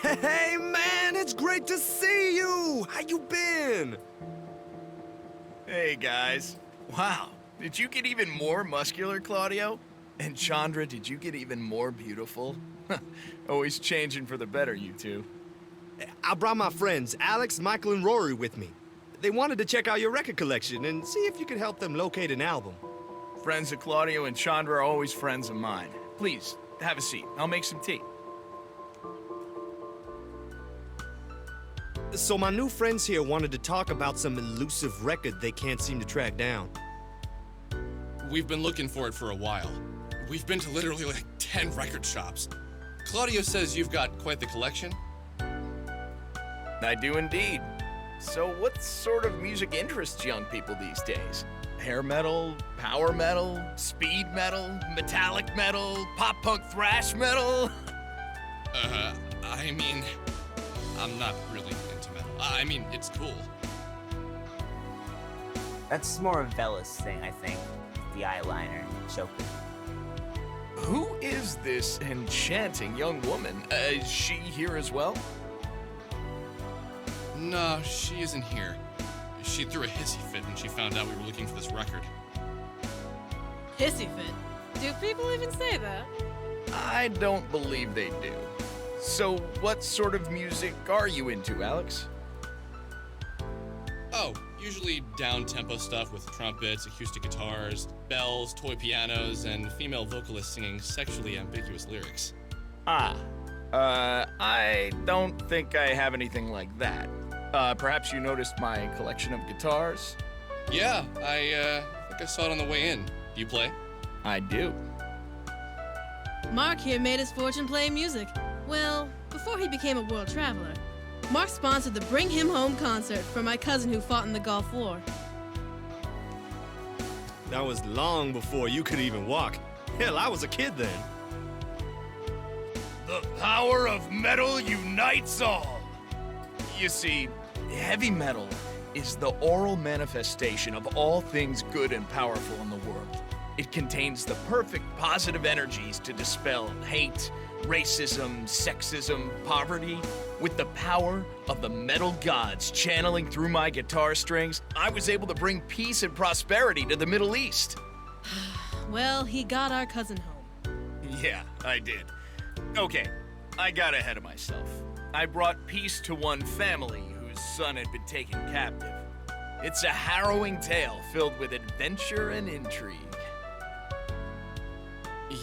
Hey, man, it's great to see you! How you been? Hey, guys. Wow, did you get even more muscular, Claudio? And Chandra, did you get even more beautiful? Always changing for the better, you two. I brought my friends, Alex, Michael, and Rory with me. They wanted to check out your record collection and see if you could help them locate an album. Friends of Claudio and Chandra are always friends of mine. Please, have a seat. I'll make some tea. So my new friends here wanted to talk about some elusive record they can't seem to track down. We've been looking for it for a while. We've been to literally like 10 record shops. Claudio says you've got quite the collection. I do indeed. So what sort of music interests young people these days? Hair metal, power metal, speed metal, metallic metal, pop-punk thrash metal? I mean, I'm not really into metal. I mean, it's cool. That's more of Bella's thing, I think. The eyeliner and choking. Who is this enchanting young woman? Is she here as well? No, she isn't here. She threw a hissy fit when she found out we were looking for this record. Hissy fit? Do people even say that? I don't believe they do. So what sort of music are you into, Alex? Oh, usually down-tempo stuff with trumpets, acoustic guitars, bells, toy pianos, and female vocalists singing sexually ambiguous lyrics. I don't think I have anything like that. Perhaps you noticed my collection of guitars? Yeah, I think I saw it on the way in. Do you play? I do. Mark here made his fortune playing music. Well, before he became a world traveler. Mark sponsored the Bring Him Home concert for my cousin who fought in the Gulf War. That was long before you could even walk. Hell, I was a kid then. The power of metal unites all. You see, heavy metal is the oral manifestation of all things good and powerful in the world. It contains the perfect positive energies to dispel hate, racism, sexism, poverty. With the power of the metal gods channeling through my guitar strings, I was able to bring peace and prosperity to the Middle East. Well, he got our cousin home. Yeah, I did. Okay, I got ahead of myself. I brought peace to one family whose son had been taken captive. It's a harrowing tale filled with adventure and intrigue.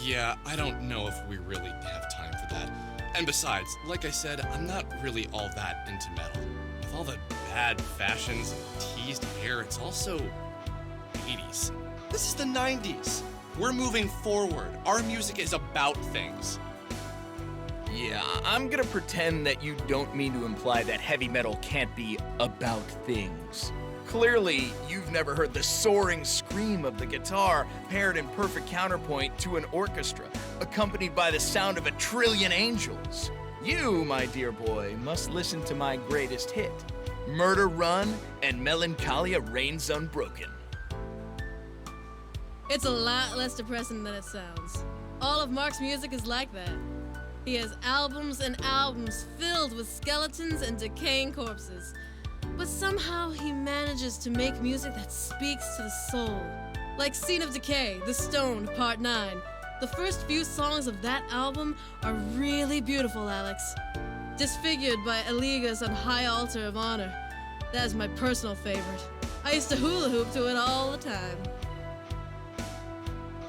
Yeah, I don't know if we really have time for that. And besides, like I said, I'm not really all that into metal. With all the bad fashions and teased hair, it's also 80s. This is the 90s. We're moving forward. Our music is about things. Yeah, I'm gonna pretend that you don't mean to imply that heavy metal can't be about things. Clearly, you've never heard the soaring scream of the guitar paired in perfect counterpoint to an orchestra, accompanied by the sound of 1 trillion angels. You, my dear boy, must listen to my greatest hit, Murder Run and Melancholia Reigns Unbroken. It's a lot less depressing than it sounds. All of Mark's music is like that. He has albums and albums filled with skeletons and decaying corpses. But somehow he manages to make music that speaks to the soul. Like Scene of Decay, The Stoned, Part 9. The first few songs of that album are really beautiful, Alex. Disfigured by Eligas on High Altar of Honor. That is my personal favorite. I used to hula hoop to it all the time.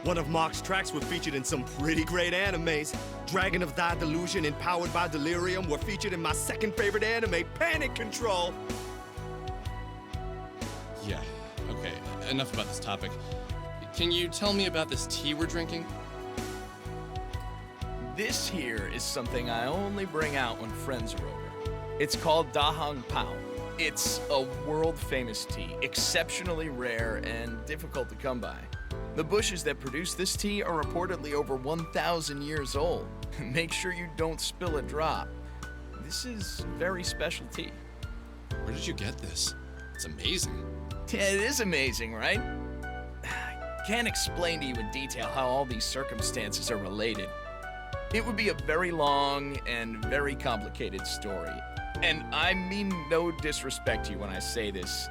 One of Mark's tracks were featured in some pretty great animes. Dragon of Thy Delusion and Powered by Delirium were featured in my second favorite anime, Panic Control. Yeah, okay, enough about this topic. Can you tell me about this tea we're drinking? This here is something I only bring out when friends are over. It's called Dahang Pao. It's a world-famous tea, exceptionally rare and difficult to come by. The bushes that produce this tea are reportedly over 1,000 years old. Make sure you don't spill a drop. This is very special tea. Where did you get this? It's amazing. Yeah, it is amazing, right? I can't explain to you in detail how all these circumstances are related. It would be a very long and very complicated story. And I mean no disrespect to you when I say this.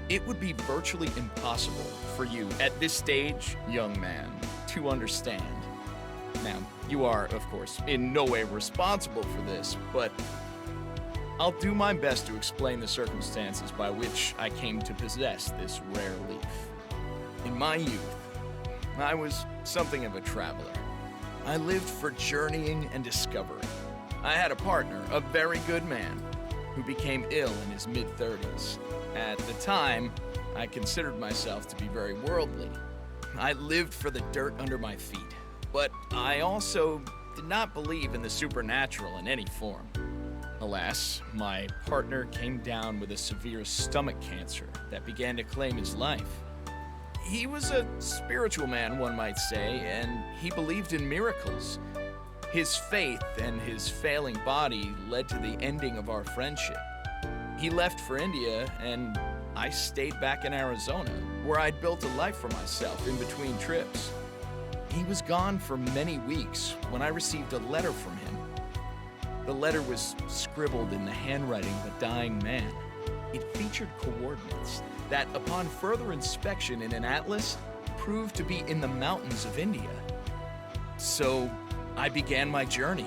It would be virtually impossible for you at this stage, young man, to understand. Now, you are, of course, in no way responsible for this, but I'll do my best to explain the circumstances by which I came to possess this rare leaf. In my youth, I was something of a traveler. I lived for journeying and discovery. I had a partner, a very good man, who became ill in his mid-30s. At the time, I considered myself to be very worldly. I lived for the dirt under my feet, but I also did not believe in the supernatural in any form. Alas, my partner came down with a severe stomach cancer that began to claim his life. He was a spiritual man, one might say, and he believed in miracles. His faith and his failing body led to the ending of our friendship. He left for India, and I stayed back in Arizona, where I'd built a life for myself in between trips. He was gone for many weeks when I received a letter from him. The letter was scribbled in the handwriting of a dying man. It featured coordinates that, upon further inspection in an atlas, proved to be in the mountains of India. So, I began my journey.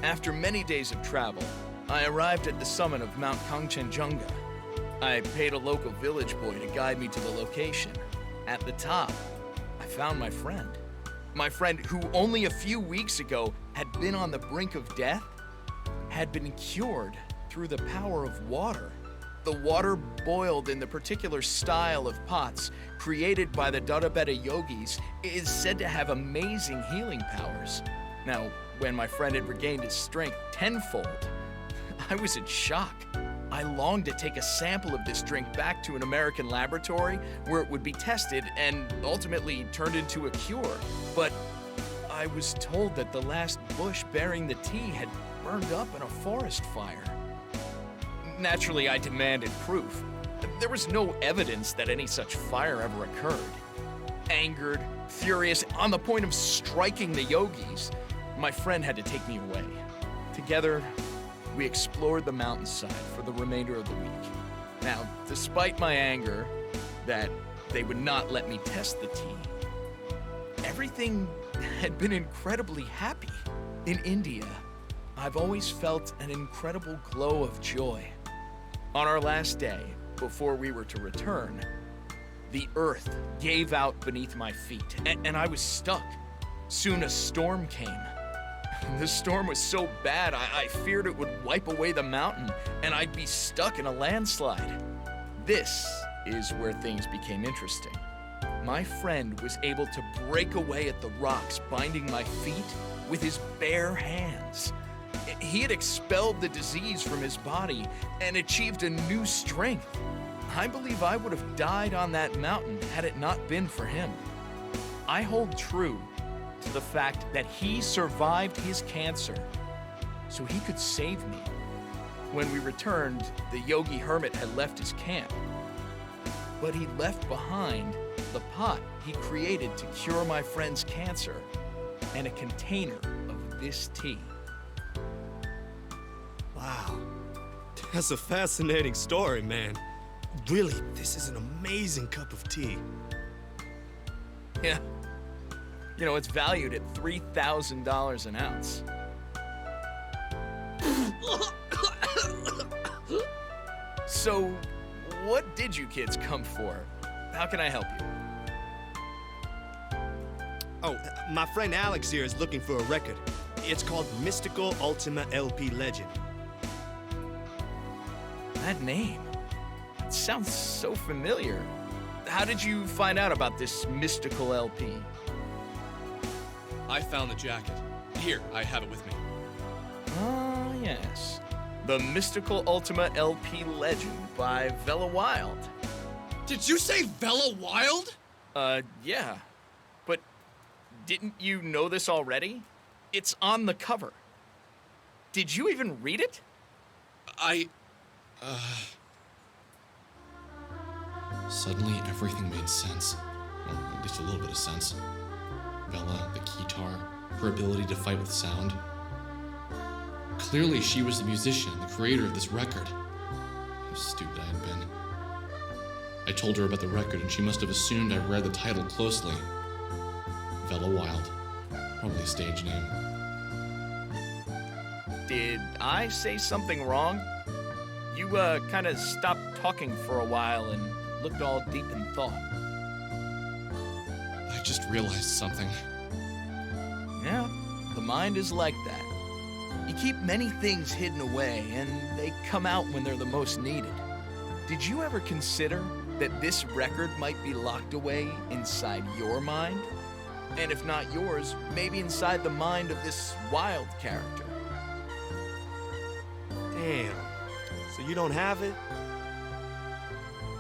After many days of travel, I arrived at the summit of Mount Kangchenjunga. I paid a local village boy to guide me to the location. At the top, I found my friend. My friend who only a few weeks ago had been on the brink of death, had been cured through the power of water. The water boiled in the particular style of pots created by the Dharabeta yogis is said to have amazing healing powers. Now, when my friend had regained his strength tenfold, I was in shock. I longed to take a sample of this drink back to an American laboratory where it would be tested and ultimately turned into a cure. But I was told that the last bush bearing the tea had burned up in a forest fire. Naturally, I demanded proof. There was no evidence that any such fire ever occurred. Angered, furious, on the point of striking the yogis, my friend had to take me away. Together, we explored the mountainside for the remainder of the week. Now, despite my anger that they would not let me test the tea, everything had been incredibly happy. In India, I've always felt an incredible glow of joy. On our last day, before we were to return, the earth gave out beneath my feet, and I was stuck. Soon a storm came. The storm was so bad, I feared it would wipe away the mountain, and I'd be stuck in a landslide. This is where things became interesting. My friend was able to break away at the rocks binding my feet with his bare hands. He had expelled the disease from his body and achieved a new strength. I believe I would have died on that mountain had it not been for him. I hold true to the fact that he survived his cancer so he could save me. When we returned, the yogi hermit had left his camp. But he left behind the pot he created to cure my friend's cancer and a container of this tea. Wow. That's a fascinating story, man. Really, this is an amazing cup of tea. Yeah. You know, it's valued at $3,000 an ounce. So, what did you kids come for? How can I help you? Oh, my friend Alex here is looking for a record. It's called Mystical Ultima LP Legend. That name. It sounds so familiar. How did you find out about this mystical LP? I found the jacket. Here, I have it with me. Ah, yes. The Mystical Ultima LP Legend by Vela Wild. Did you say Vela Wild? Yeah. But didn't you know this already? It's on the cover. Did you even read it? Suddenly, everything made sense. Well, at least a little bit of sense. Bella, the guitar, her ability to fight with sound. Clearly, she was the musician, the creator of this record. How stupid I had been. I told her about the record, and she must have assumed I read the title closely. Vela Wild. Probably a stage name. Did I say something wrong? You, kind of stopped talking for a while and looked all deep in thought. I just realized something. Yeah, the mind is like that. You keep many things hidden away, and they come out when they're the most needed. Did you ever consider that this record might be locked away inside your mind? And if not yours, maybe inside the mind of this wild character. Damn. So you don't have it?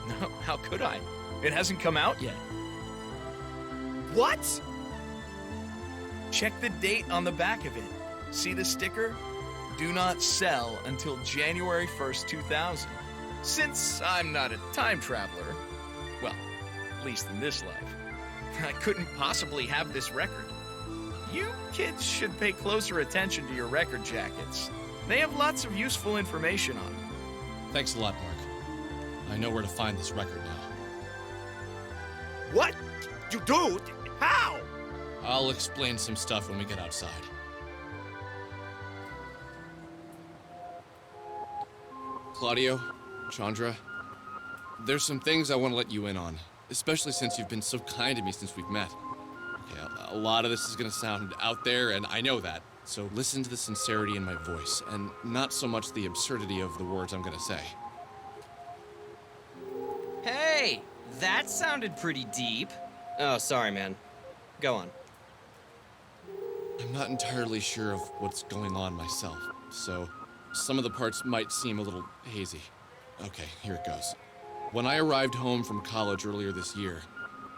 No, how could I? It hasn't come out yet. What? Check the date on the back of it. See the sticker? Do not sell until January 1st, 2000. Since I'm not a time traveler, well, at least in this life, I couldn't possibly have this record. You kids should pay closer attention to your record jackets. They have lots of useful information on them. Thanks a lot, Mark. I know where to find this record now. What? You do? How? I'll explain some stuff when we get outside. Claudio, Chandra, there's some things I want to let you in on, especially since you've been so kind to me since we've met. Okay, a lot of this is going to sound out there, and I know that, so listen to the sincerity in my voice, and not so much the absurdity of the words I'm going to say. Hey, that sounded pretty deep. Oh, sorry, man. Go on. I'm not entirely sure of what's going on myself, so some of the parts might seem a little hazy. Okay, here it goes. When I arrived home from college earlier this year,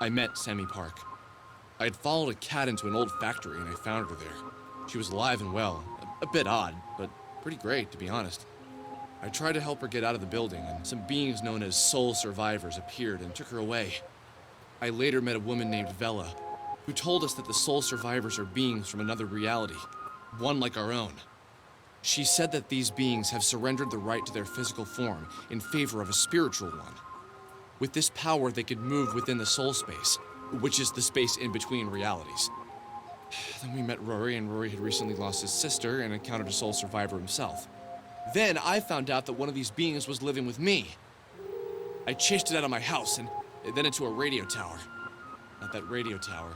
I met Sammy Park. I had followed a cat into an old factory and I found her there. She was alive and well, a bit odd, but pretty great, to be honest. I tried to help her get out of the building, and some beings known as soul survivors appeared and took her away. I later met a woman named Vela, who told us that the soul survivors are beings from another reality, one like our own. She said that these beings have surrendered the right to their physical form in favor of a spiritual one. With this power, they could move within the soul space, which is the space in between realities. Then we met Rory, and Rory had recently lost his sister and encountered a soul survivor himself. Then I found out that one of these beings was living with me. I chased it out of my house and then into a radio tower. At that radio tower,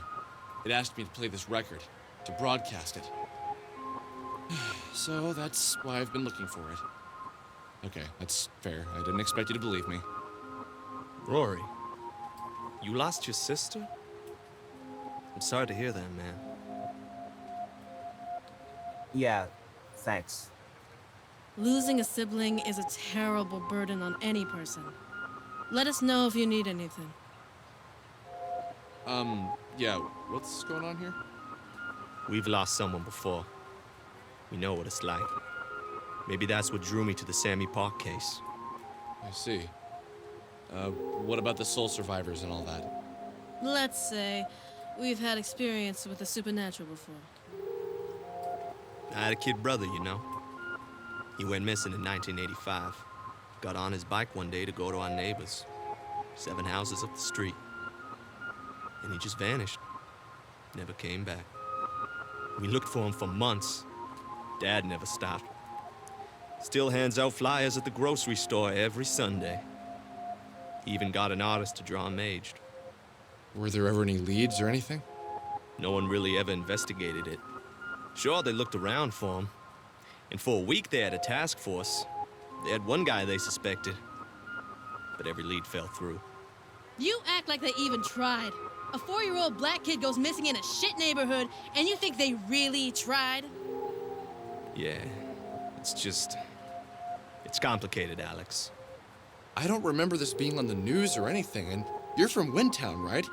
it asked me to play this record, to broadcast it. So that's why I've been looking for it. Okay, that's fair. I didn't expect you to believe me. Rory, you lost your sister? I'm sorry to hear that, man. Yeah, thanks. Losing a sibling is a terrible burden on any person. Let us know if you need anything. Yeah, what's going on here? We've lost someone before. We know what it's like. Maybe that's what drew me to the Sammy Park case. I see. What about the soul survivors and all that? Let's say we've had experience with the supernatural before. I had a kid brother, you know. He went missing in 1985. Got on his bike one day to go to our neighbors, 7 houses up the street. And he just vanished. Never came back. We looked for him for months. Dad never stopped. Still hands out flyers at the grocery store every Sunday. He even got an artist to draw him aged. Were there ever any leads or anything? No one really ever investigated it. Sure, they looked around for him. And for a week they had a task force. They had one guy they suspected. But every lead fell through. You act like they even tried. A 4-year-old black kid goes missing in a shit neighborhood, and you think they really tried? Yeah, it's complicated, Alex. I don't remember this being on the news or anything, and you're from Windtown, right?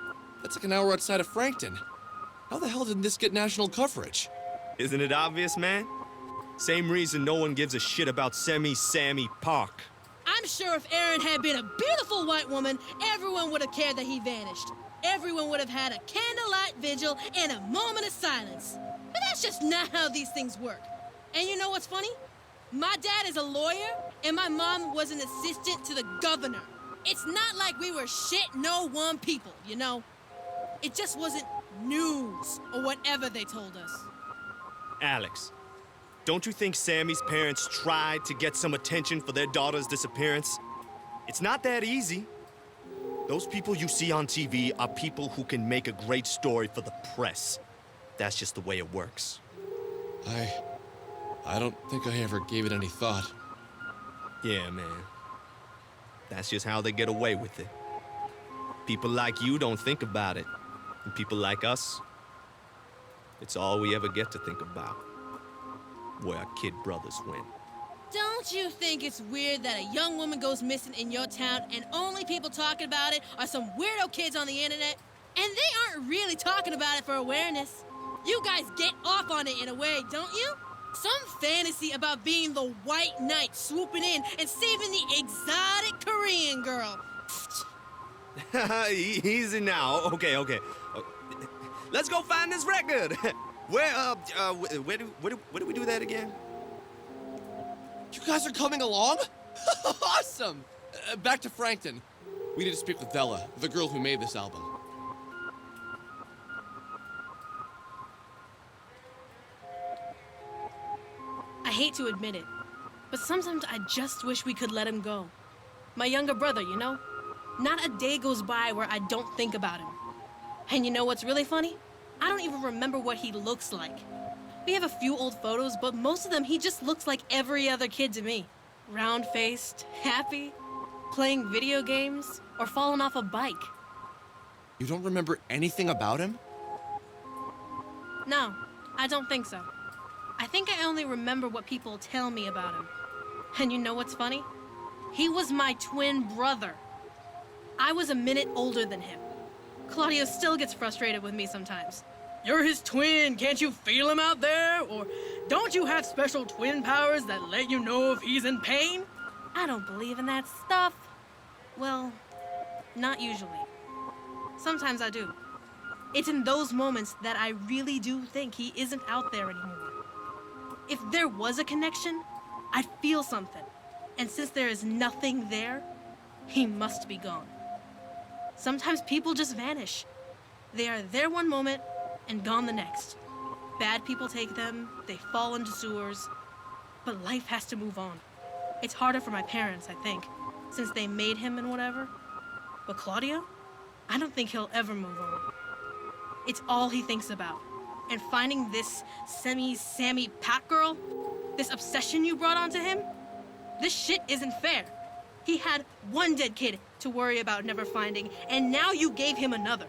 That's like an hour outside of Frankton. How the hell did this get national coverage? Isn't it obvious, man? Same reason no one gives a shit about Sammy Park. I'm sure if Aaron had been a beautiful white woman, everyone would have cared that he vanished. Everyone would have had a candlelight vigil and a moment of silence. But that's just not how these things work. And you know what's funny? My dad is a lawyer, and my mom was an assistant to the governor. It's not like we were shit-no-one people, you know? It just wasn't news, or whatever they told us. Alex, don't you think Sammy's parents tried to get some attention for their daughter's disappearance? It's not that easy. Those people you see on TV are people who can make a great story for the press. That's just the way it works. I don't think I ever gave it any thought. Yeah, man. That's just how they get away with it. People like you don't think about it. And people like us, it's all we ever get to think about. Where our kid brothers went. Don't you think it's weird that a young woman goes missing in your town and only people talking about it are some weirdo kids on the internet? And they aren't really talking about it for awareness. You guys get off on it in a way, don't you? Some fantasy about being the white knight swooping in and saving the exotic Korean girl. Easy now. Okay. Let's go find this record. Where do we do that again? You guys are coming along? Awesome! Back to Frankton. We need to speak with Della, the girl who made this album. I hate to admit it, but sometimes I just wish we could let him go. My younger brother, you know? Not a day goes by where I don't think about him. And you know what's really funny? I don't even remember what he looks like. We have a few old photos, but most of them he just looks like every other kid to me. Round-faced, happy, playing video games, or falling off a bike. You don't remember anything about him? No, I don't think so. I think I only remember what people tell me about him. And you know what's funny? He was my twin brother. I was a minute older than him. Claudio still gets frustrated with me sometimes. You're his twin, can't you feel him out there? Or don't you have special twin powers that let you know if he's in pain? I don't believe in that stuff. Well, not usually. Sometimes I do. It's in those moments that I really do think he isn't out there anymore. If there was a connection, I'd feel something. And since there is nothing there, he must be gone. Sometimes people just vanish. They are there one moment and gone the next. Bad people take them, they fall into sewers, but life has to move on. It's harder for my parents, I think, since they made him and whatever. But Claudio, I don't think he'll ever move on. It's all he thinks about. And finding this Sammy Pat girl, this obsession you brought onto him, this shit isn't fair. He had one dead kid to worry about never finding, and now you gave him another.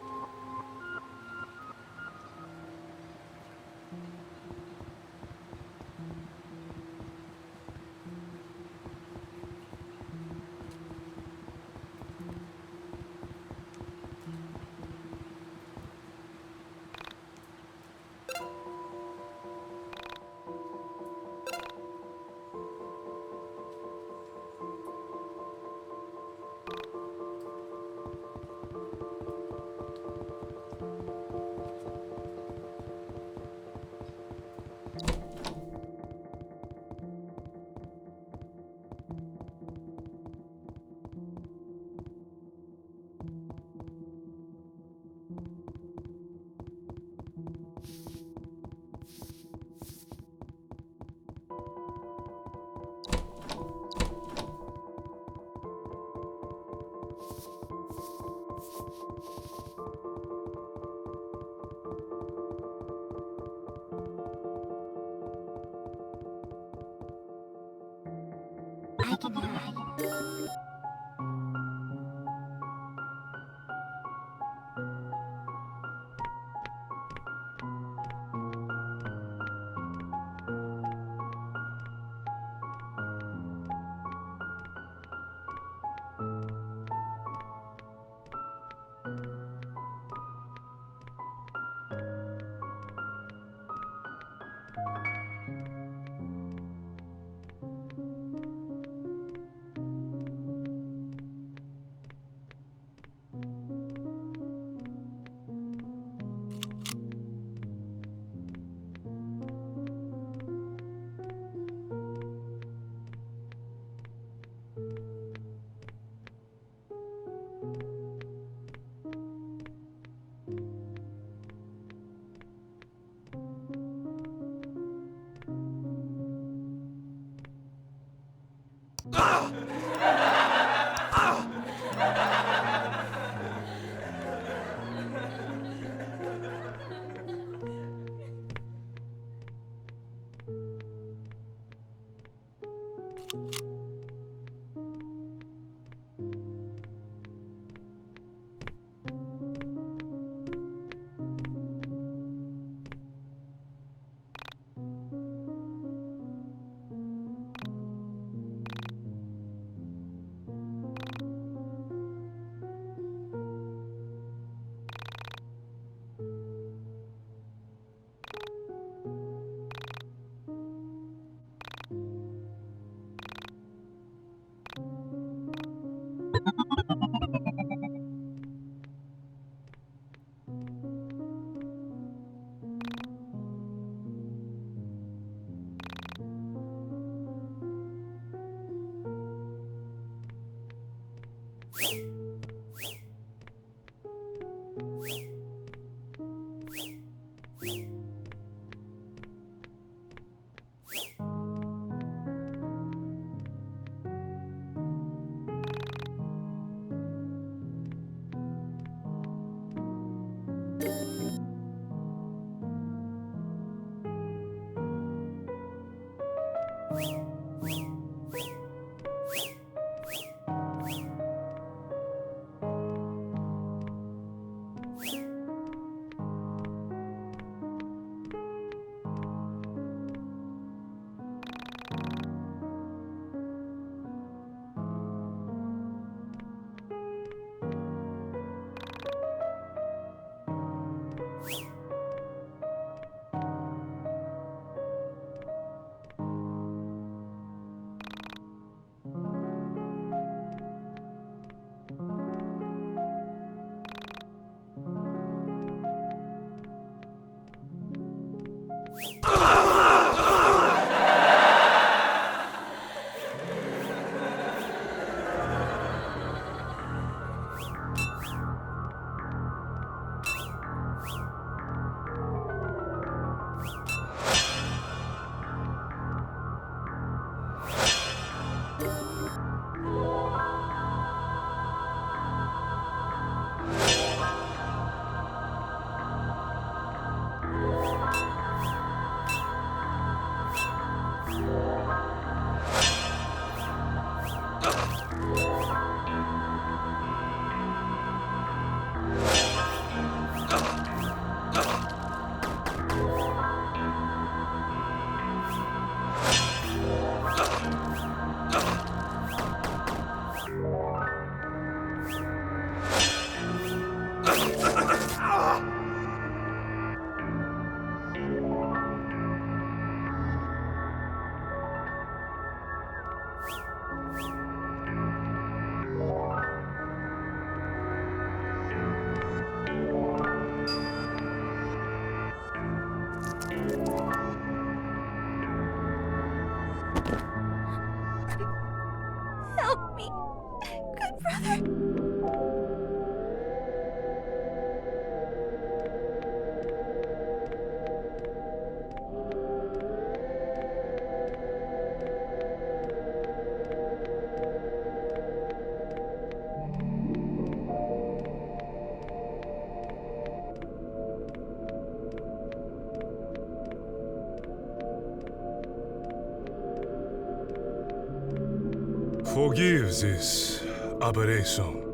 Forgive this aberration.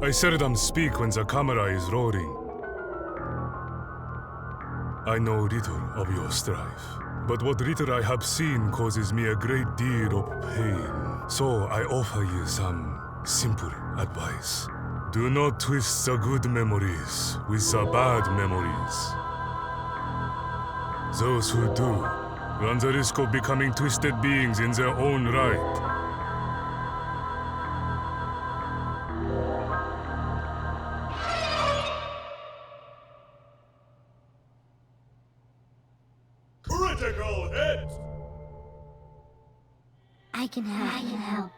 I seldom speak when the camera is rolling. I know little of your strife, but what little I have seen causes me a great deal of pain. So I offer you some simple advice. Do not twist the good memories with the bad memories. Those who do run the risk of becoming twisted beings in their own right. Critical hit! I can help.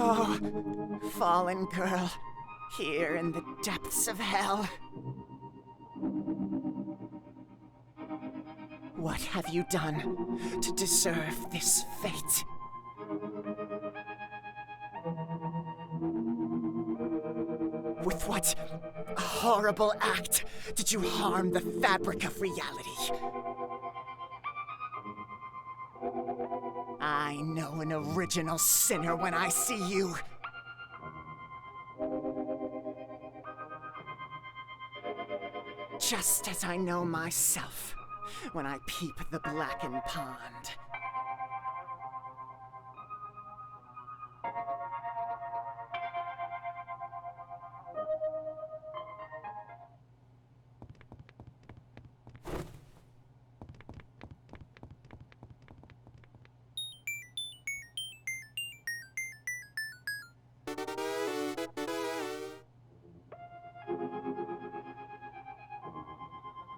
Oh, fallen girl, here in the depths of hell. What have you done to deserve this fate? With what horrible act did you harm the fabric of reality? I know an original sinner when I see you. Just as I know myself when I peep the blackened pond.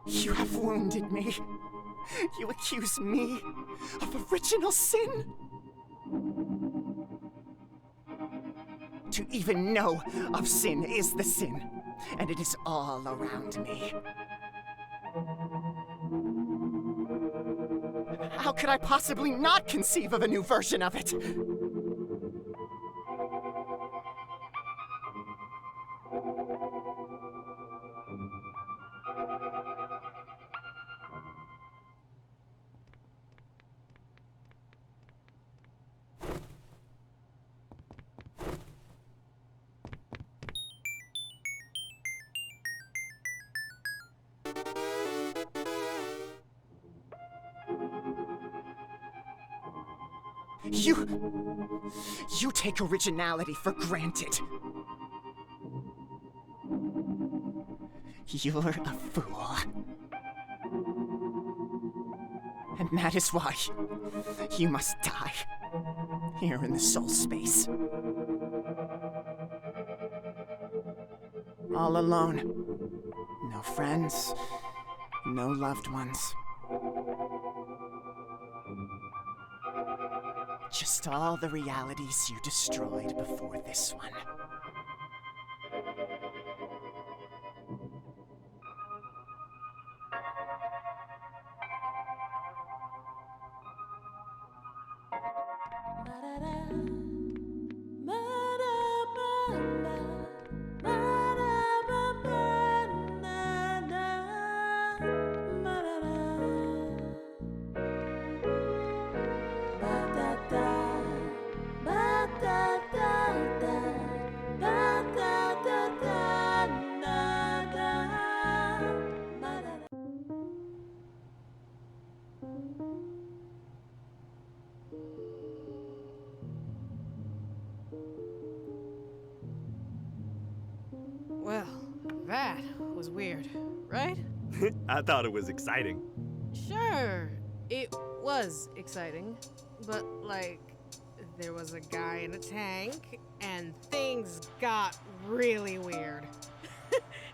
You have wounded me. You accuse me of original sin? To even know of sin is the sin, and it is all around me. How could I possibly not conceive of a new version of it? You take originality for granted. You're a fool. And that is why you must die here in the soul space. All alone. No friends, no loved ones. Just all the realities you destroyed before this one. Ba da da, ba da da da. Well, that was weird, right? I thought it was exciting. Sure, it was exciting, but like, there was a guy in a tank, and things got really weird.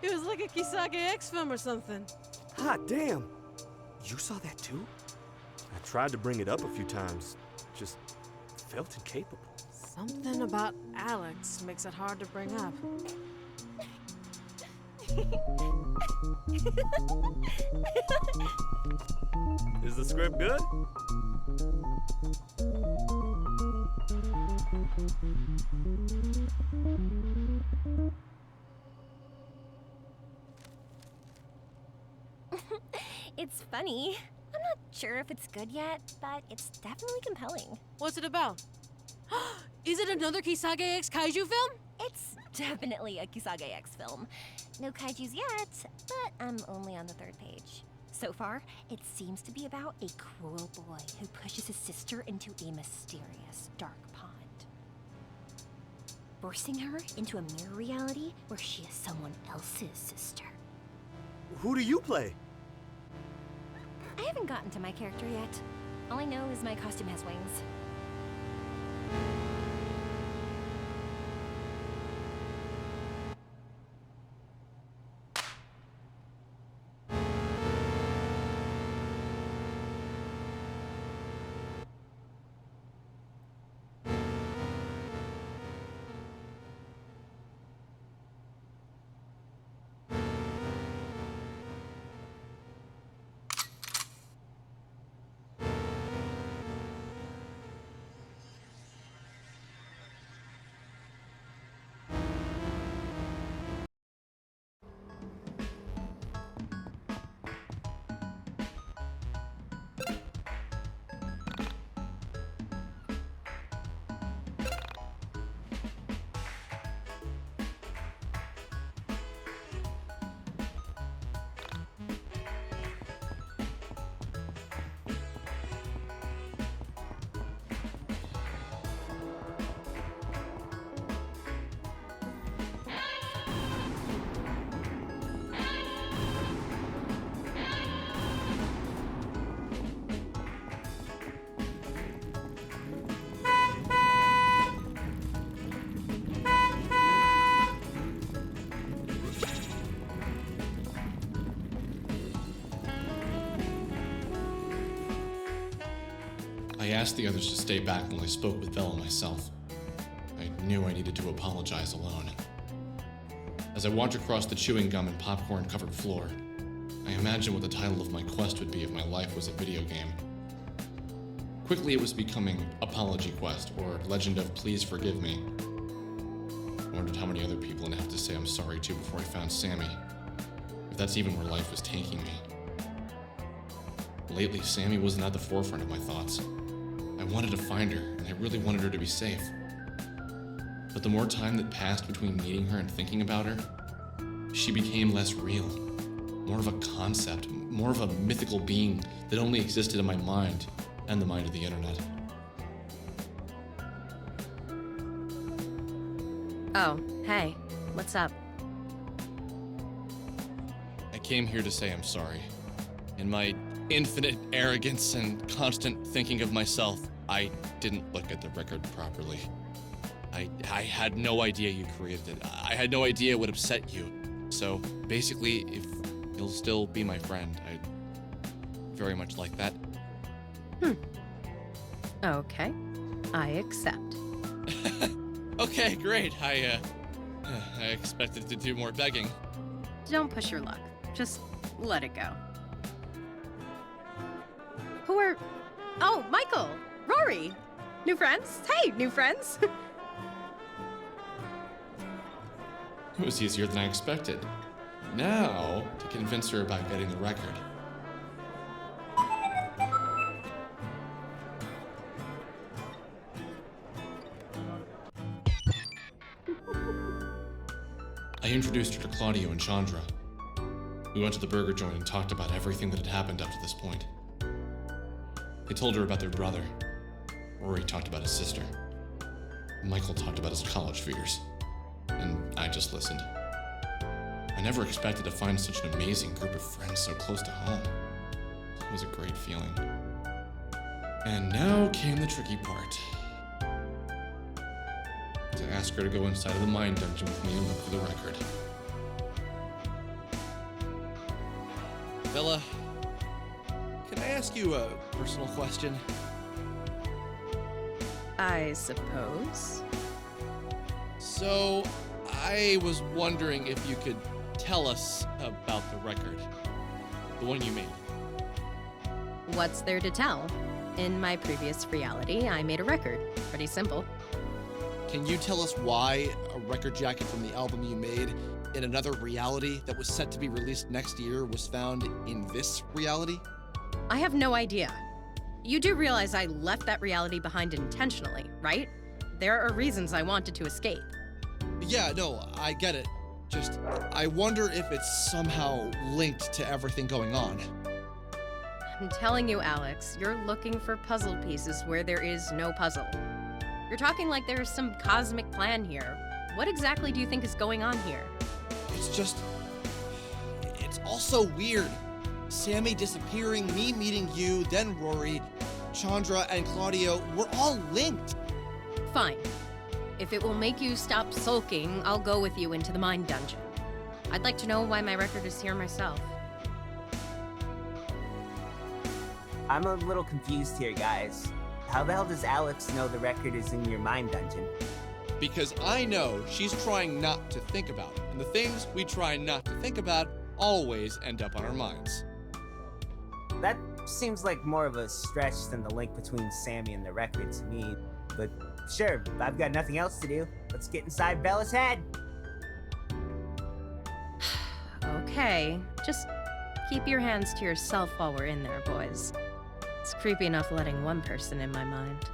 It was like a Kisage X film or something. Hot damn! You saw that too? I tried to bring it up a few times, just felt incapable. Something about Alex makes it hard to bring up. Is the script good? It's funny. I'm not sure if it's good yet, but it's definitely compelling. What's it about? Is it another Kisage X kaiju film? It's definitely a Kisage X film. No kaijus yet, but I'm only on the 3rd page. So far, it seems to be about a cruel boy who pushes his sister into a mysterious dark pond, forcing her into a mirror reality where she is someone else's sister. Who do you play? I haven't gotten to my character yet. All I know is my costume has wings. I asked the others to stay back while I spoke with Bella myself. I knew I needed to apologize alone. As I walked across the chewing gum and popcorn-covered floor, I imagined what the title of my quest would be if my life was a video game. Quickly, it was becoming Apology Quest, or Legend of Please Forgive Me. I wondered how many other people I'd have to say I'm sorry to before I found Sammy, if that's even where life was taking me. Lately, Sammy wasn't at the forefront of my thoughts. I wanted to find her, and I really wanted her to be safe. But the more time that passed between meeting her and thinking about her, she became less real. More of a concept, more of a mythical being that only existed in my mind and the mind of the internet. Oh, hey, what's up? I came here to say I'm sorry. In my infinite arrogance and constant thinking of myself, I didn't look at the record properly. I had no idea you created it. I had no idea it would upset you. So basically, if you'll still be my friend, I'd very much like that. Okay, I accept. Okay, great. I expected to do more begging. Don't push your luck. Just let it go. Who are... Oh, Michael! Rory! New friends? Hey, new friends! It was easier than I expected. Now, to convince her about getting the record. I introduced her to Claudio and Chandra. We went to the burger joint and talked about everything that had happened up to this point. They told her about their brother. Rory talked about his sister. Michael talked about his college fears. And I just listened. I never expected to find such an amazing group of friends so close to home. It was a great feeling. And now came the tricky part. To ask her to go inside of the mine dungeon with me and look for the record. Bella, can I ask you a personal question? I suppose. So, I was wondering if you could tell us about the record. The one you made. What's there to tell? In my previous reality, I made a record. Pretty simple. Can you tell us why a record jacket from the album you made in another reality that was set to be released next year was found in this reality? I have no idea. You do realize I left that reality behind intentionally, right? There are reasons I wanted to escape. Yeah, no, I get it. Just, I wonder if it's somehow linked to everything going on. I'm telling you, Alex, you're looking for puzzle pieces where there is no puzzle. You're talking like there is some cosmic plan here. What exactly do you think is going on here? It's all so weird. Sammy disappearing, me meeting you, then Rory, Chandra, and Claudio, we're all linked. Fine. If it will make you stop sulking, I'll go with you into the mine dungeon. I'd like to know why my record is here myself. I'm a little confused here, guys. How the hell does Alex know the record is in your mine dungeon? Because I know she's trying not to think about it, and the things we try not to think about always end up on our minds. That seems like more of a stretch than the link between Sammy and the record to me, but sure, I've got nothing else to do. Let's get inside Bella's head. Okay, just keep your hands to yourself while we're in there, boys. It's creepy enough letting one person in my mind.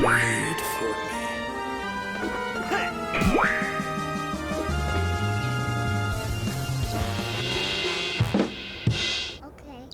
Wait for me. Okay.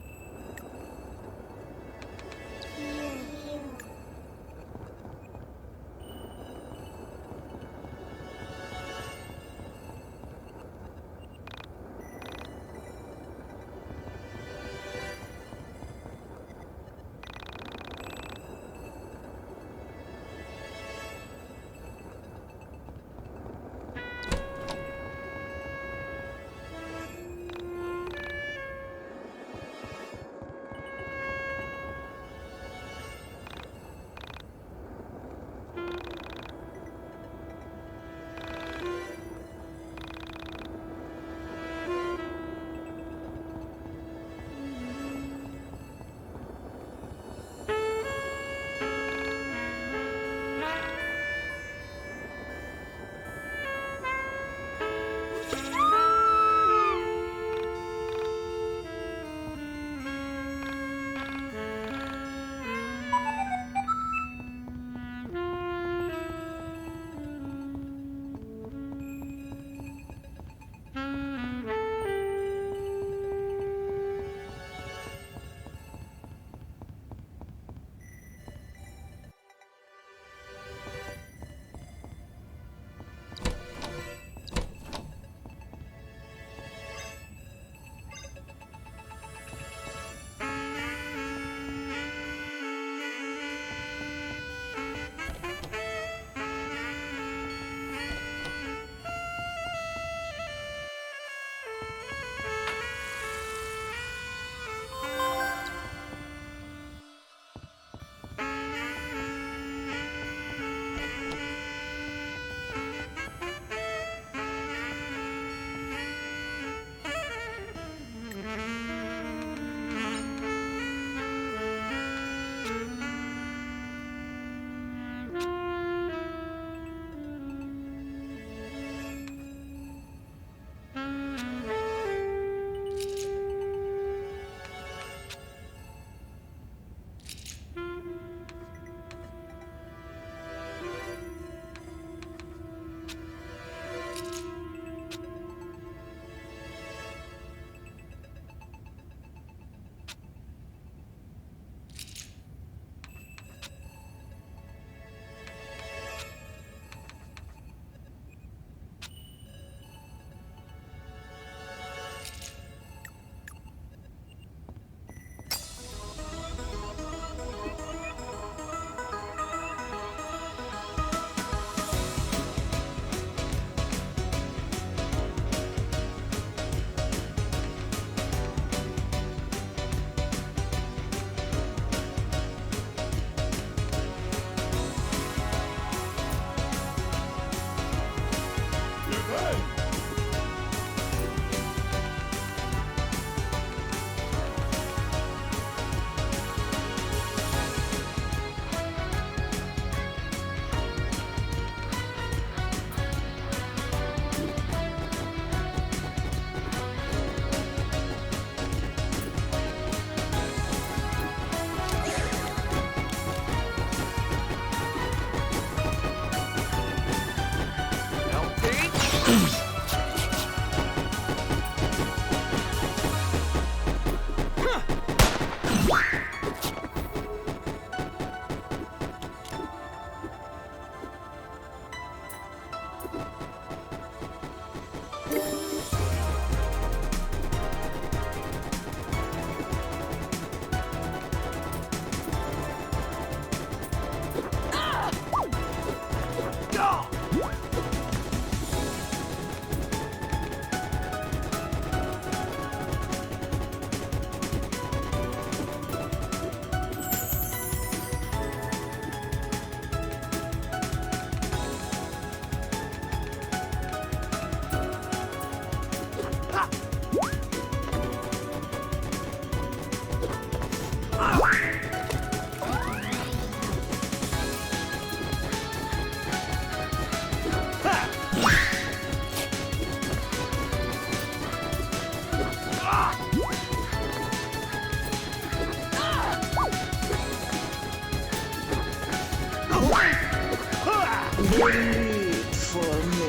Wait for me.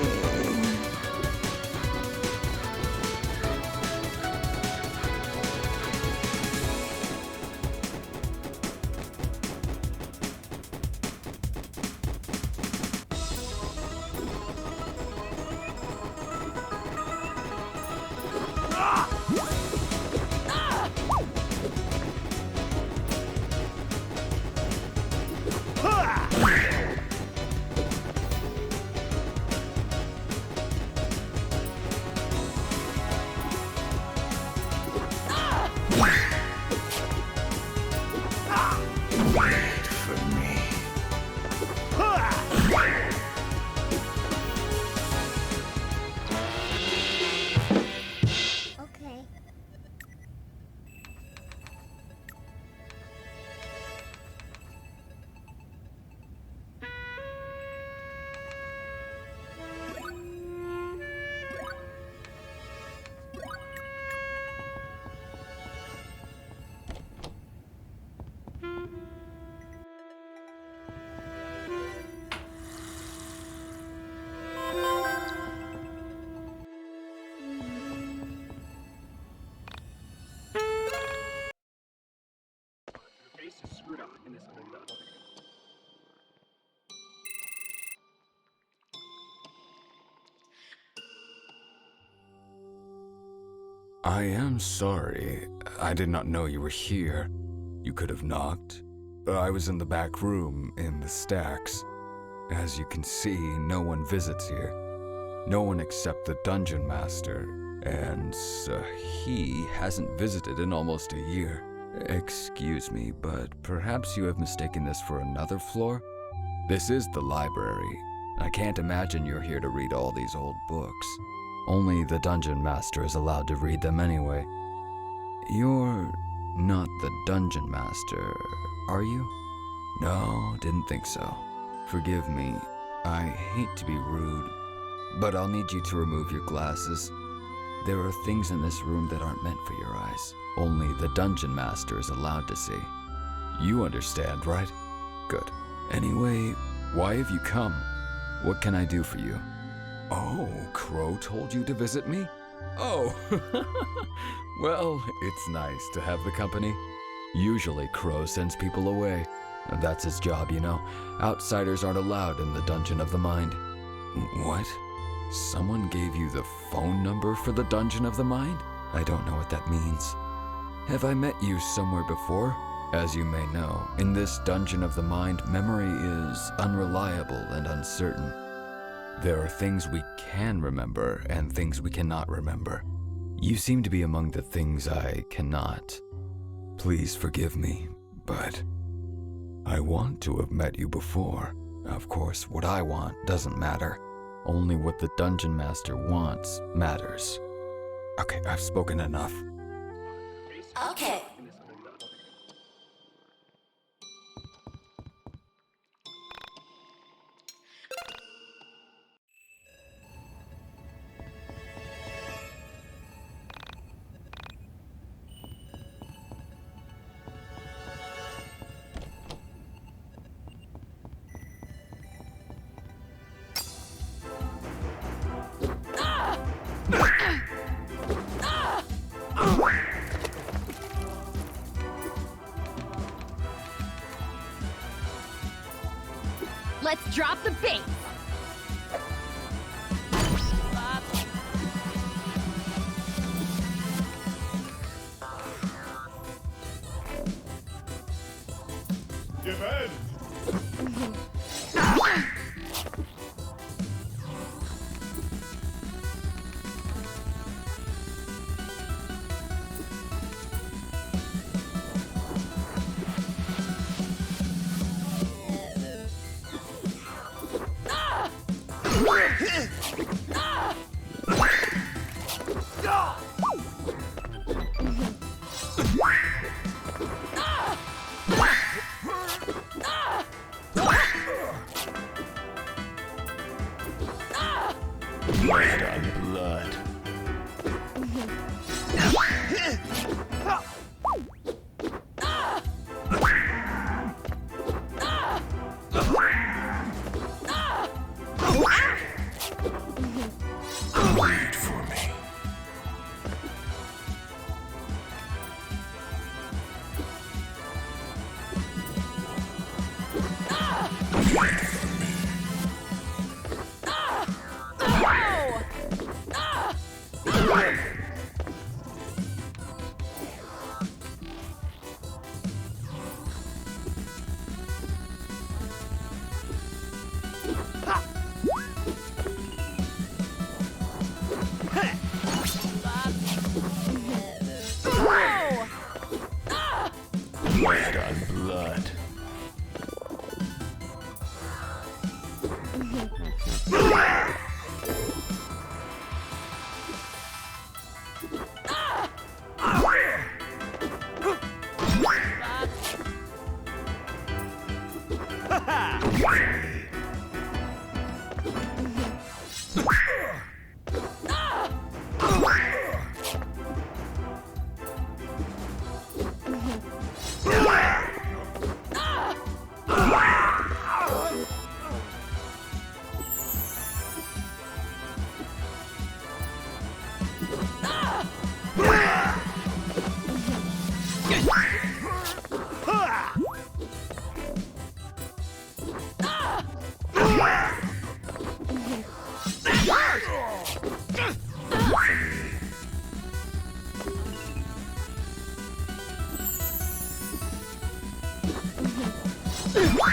Wait for me. Okay. I am sorry. I did not know you were here. You could have knocked. I was in the back room, in the stacks. As you can see, no one visits here. No one except the dungeon master. And he hasn't visited in almost a year. Excuse me, but perhaps you have mistaken this for another floor? This is the library. I can't imagine you're here to read all these old books. Only the dungeon master is allowed to read them anyway. You're not the dungeon master, are you? No, didn't think so. Forgive me. I hate to be rude, but I'll need you to remove your glasses. There are things in this room that aren't meant for your eyes. Only the dungeon master is allowed to see. You understand, right? Good. Anyway, why have you come? What can I do for you? Oh, Crow told you to visit me? Oh, well, it's nice to have the company. Usually Crow sends people away. That's his job, you know. Outsiders aren't allowed in the Dungeon of the Mind. What? Someone gave you the phone number for the Dungeon of the Mind? I don't know what that means. Have I met you somewhere before? As you may know, in this Dungeon of the Mind, memory is unreliable and uncertain. There are things we can remember and things we cannot remember. You seem to be among the things I cannot. Please forgive me, but I want to have met you before. Of course, what I want doesn't matter. Only what the Dungeon Master wants matters. Okay, I've spoken enough. Okay. Let's drop the bait. Defend! Blood on blood. Okay.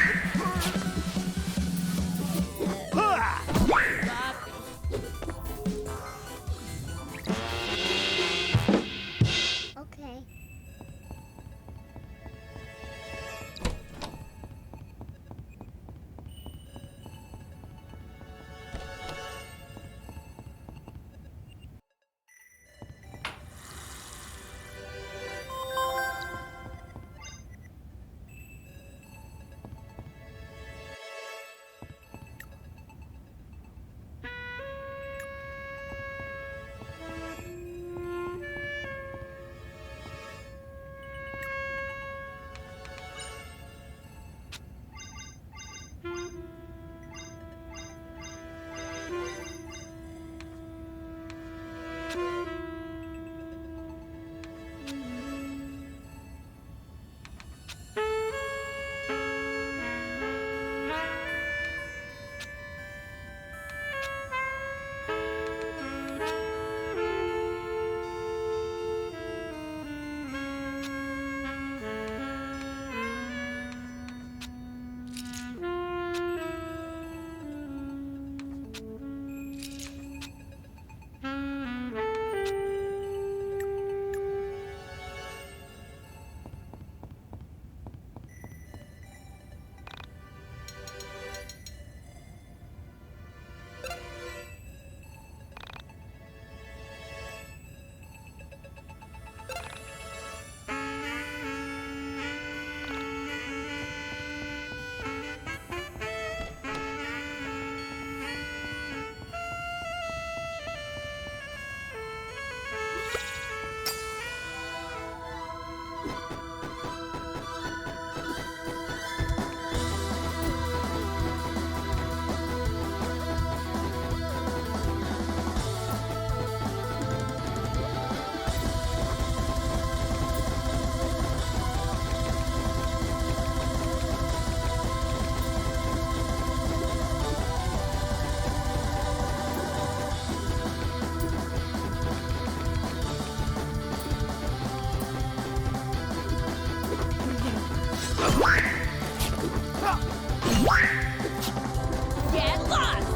Get lost!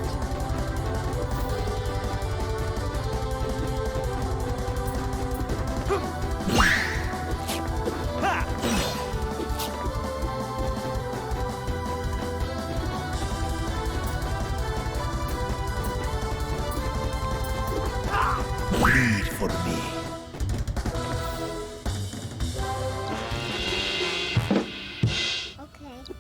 Bleed for me. Okay.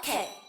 Okay.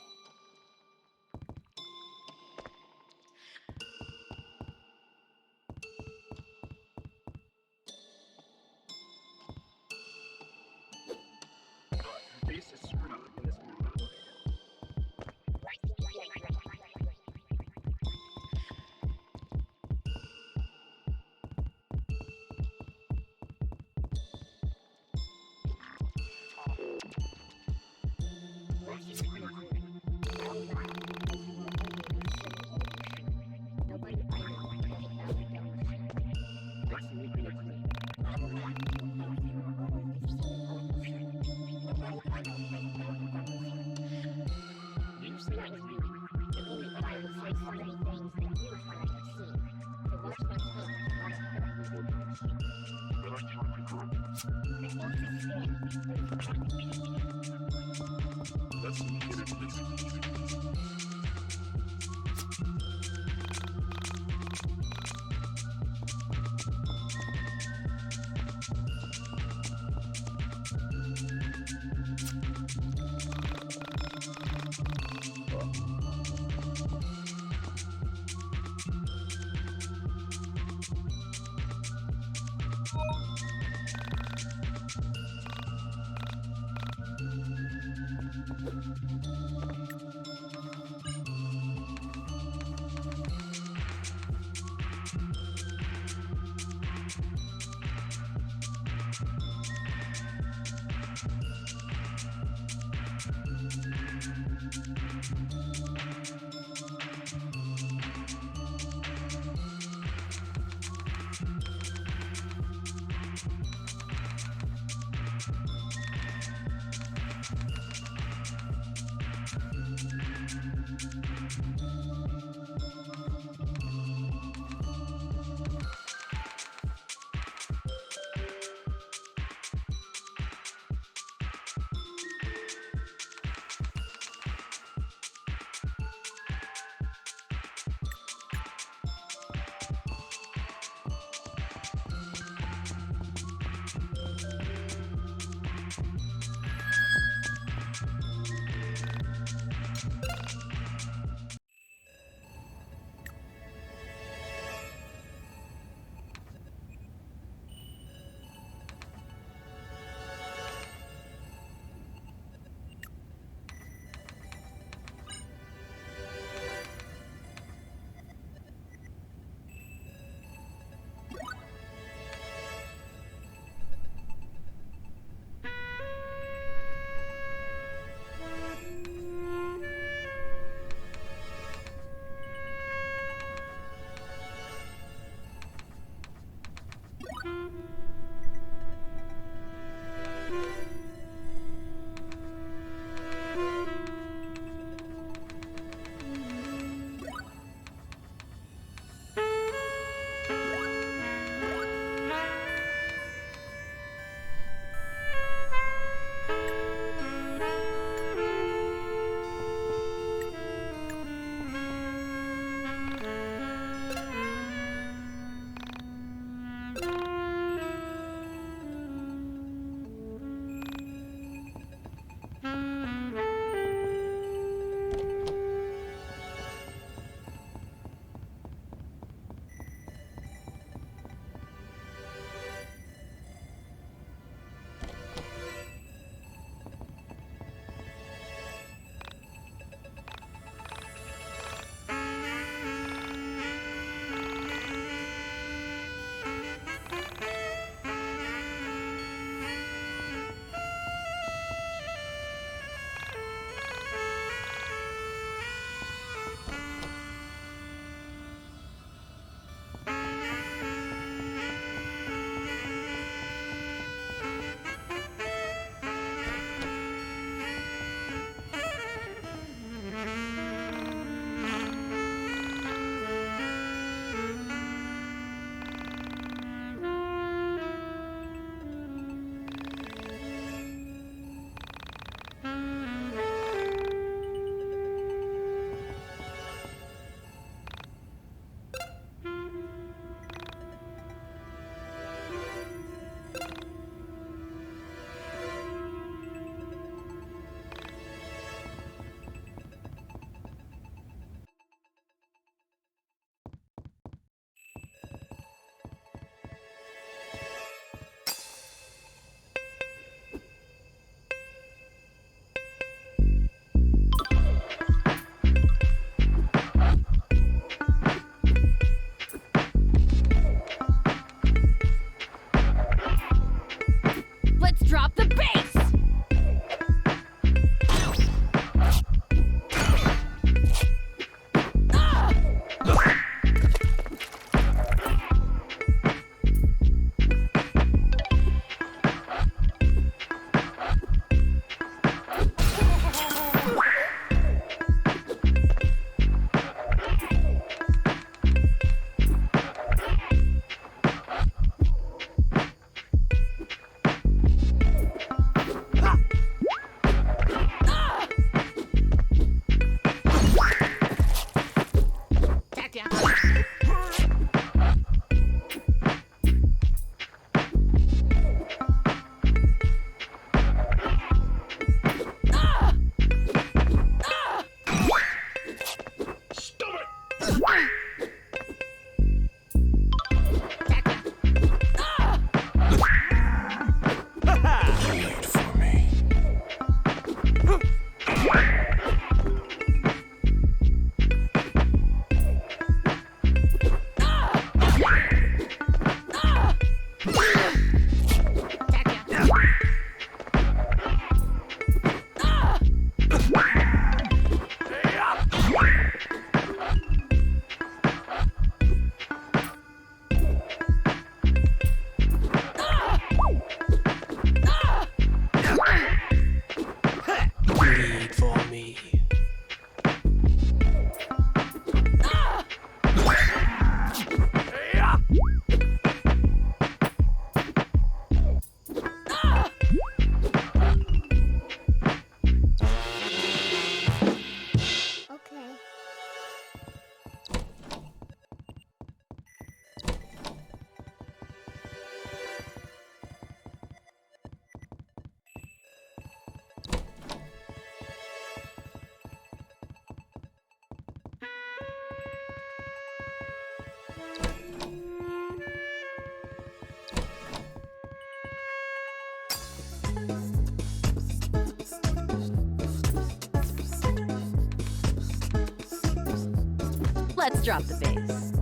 Let's drop the bass.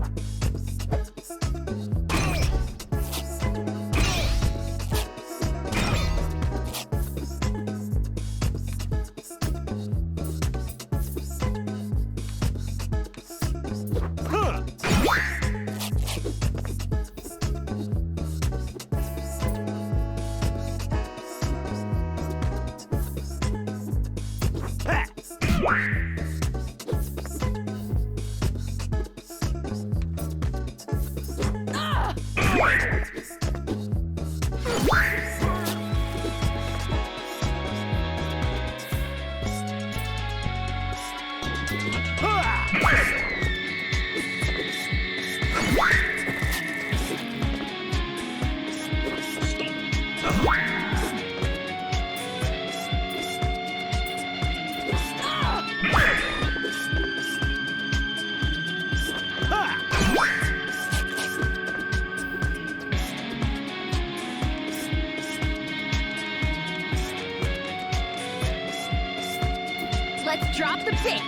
Let's drop the bass.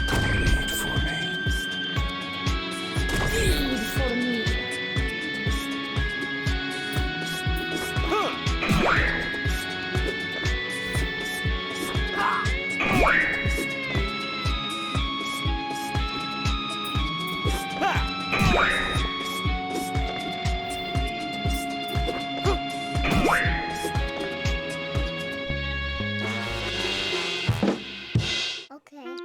Bleed for me. Bleed for me. Okay.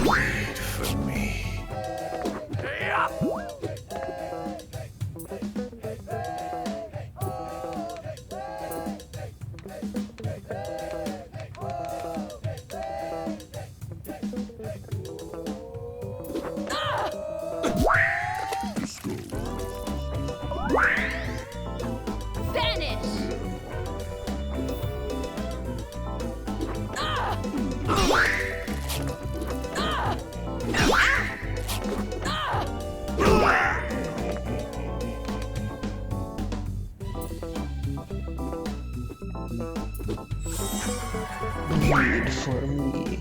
Wait for me. Wait for me.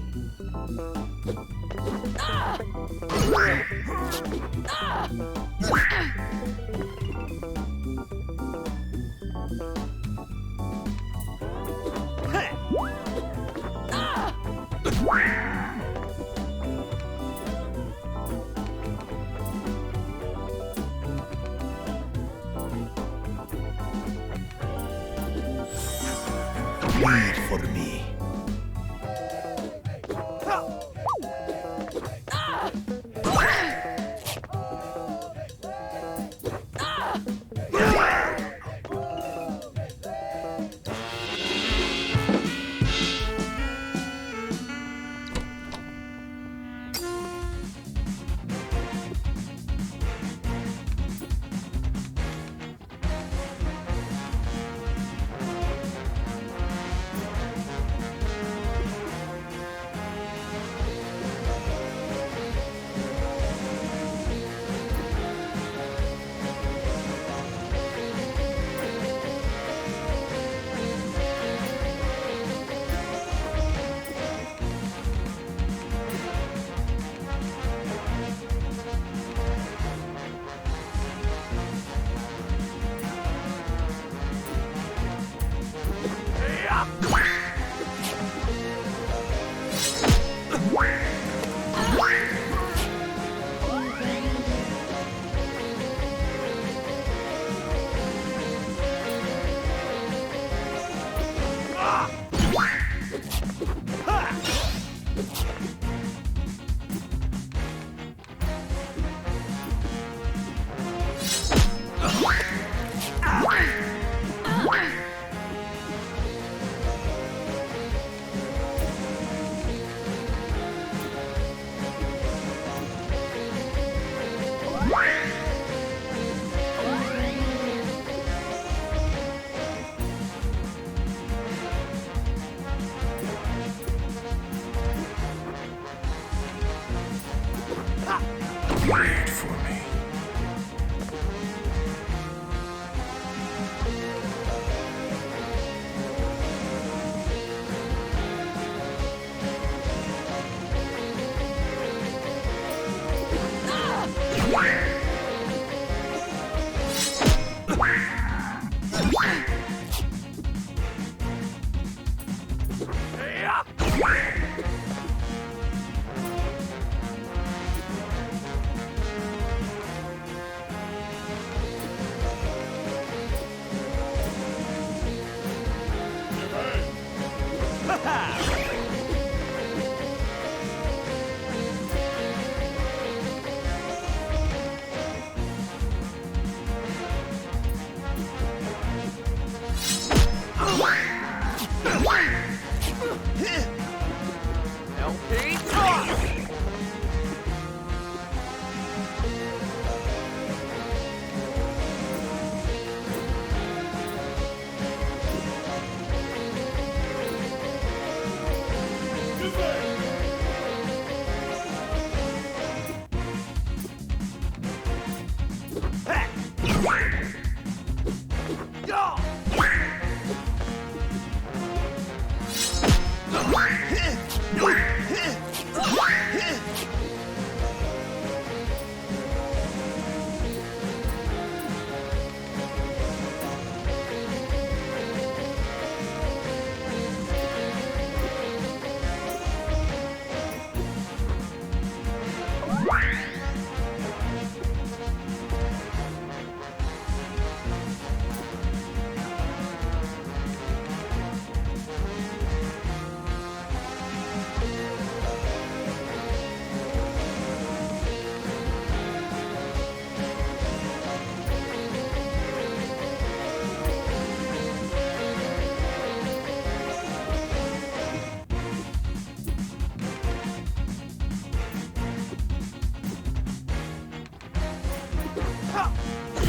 Wait for me. Wait for me.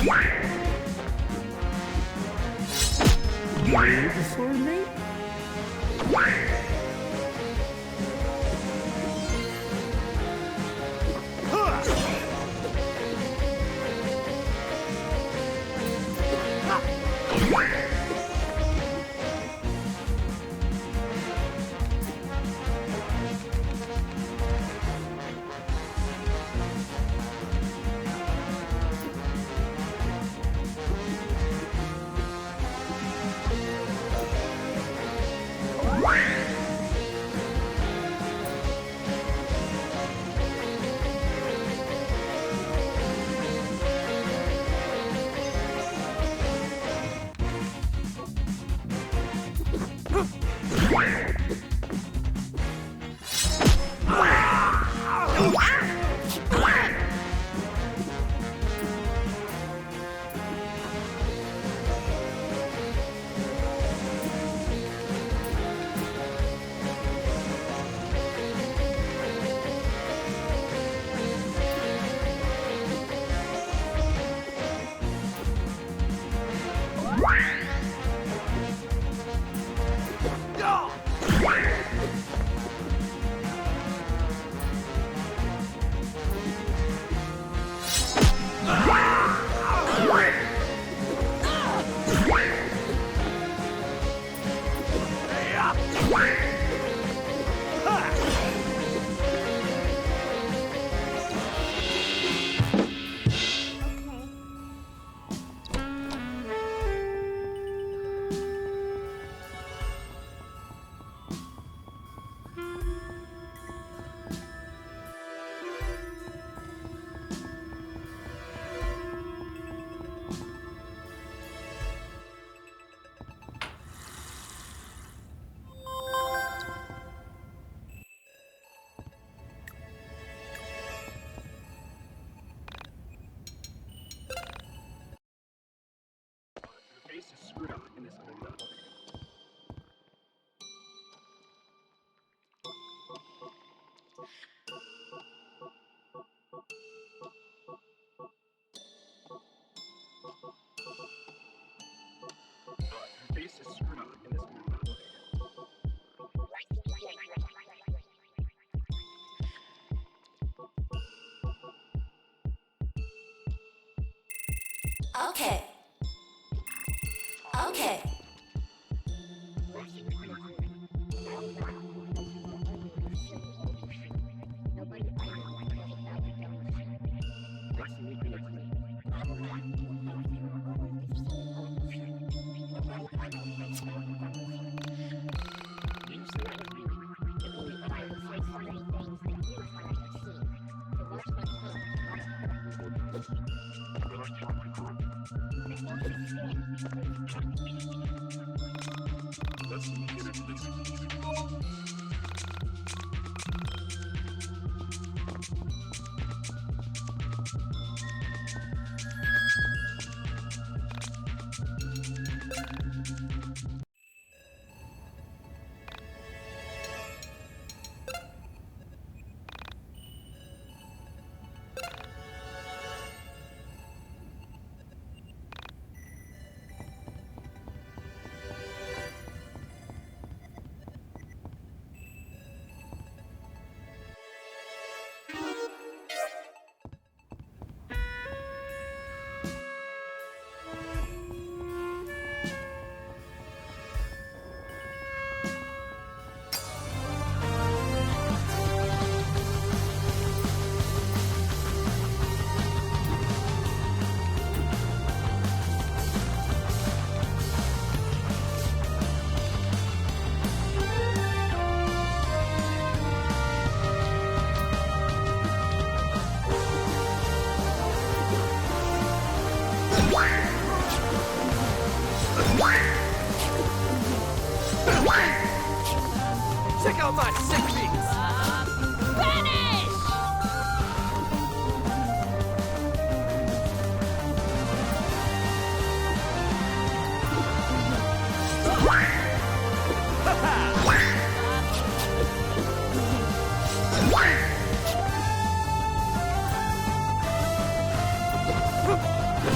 Wait for me? Okay. Okay. Check out my sick beats! Finish!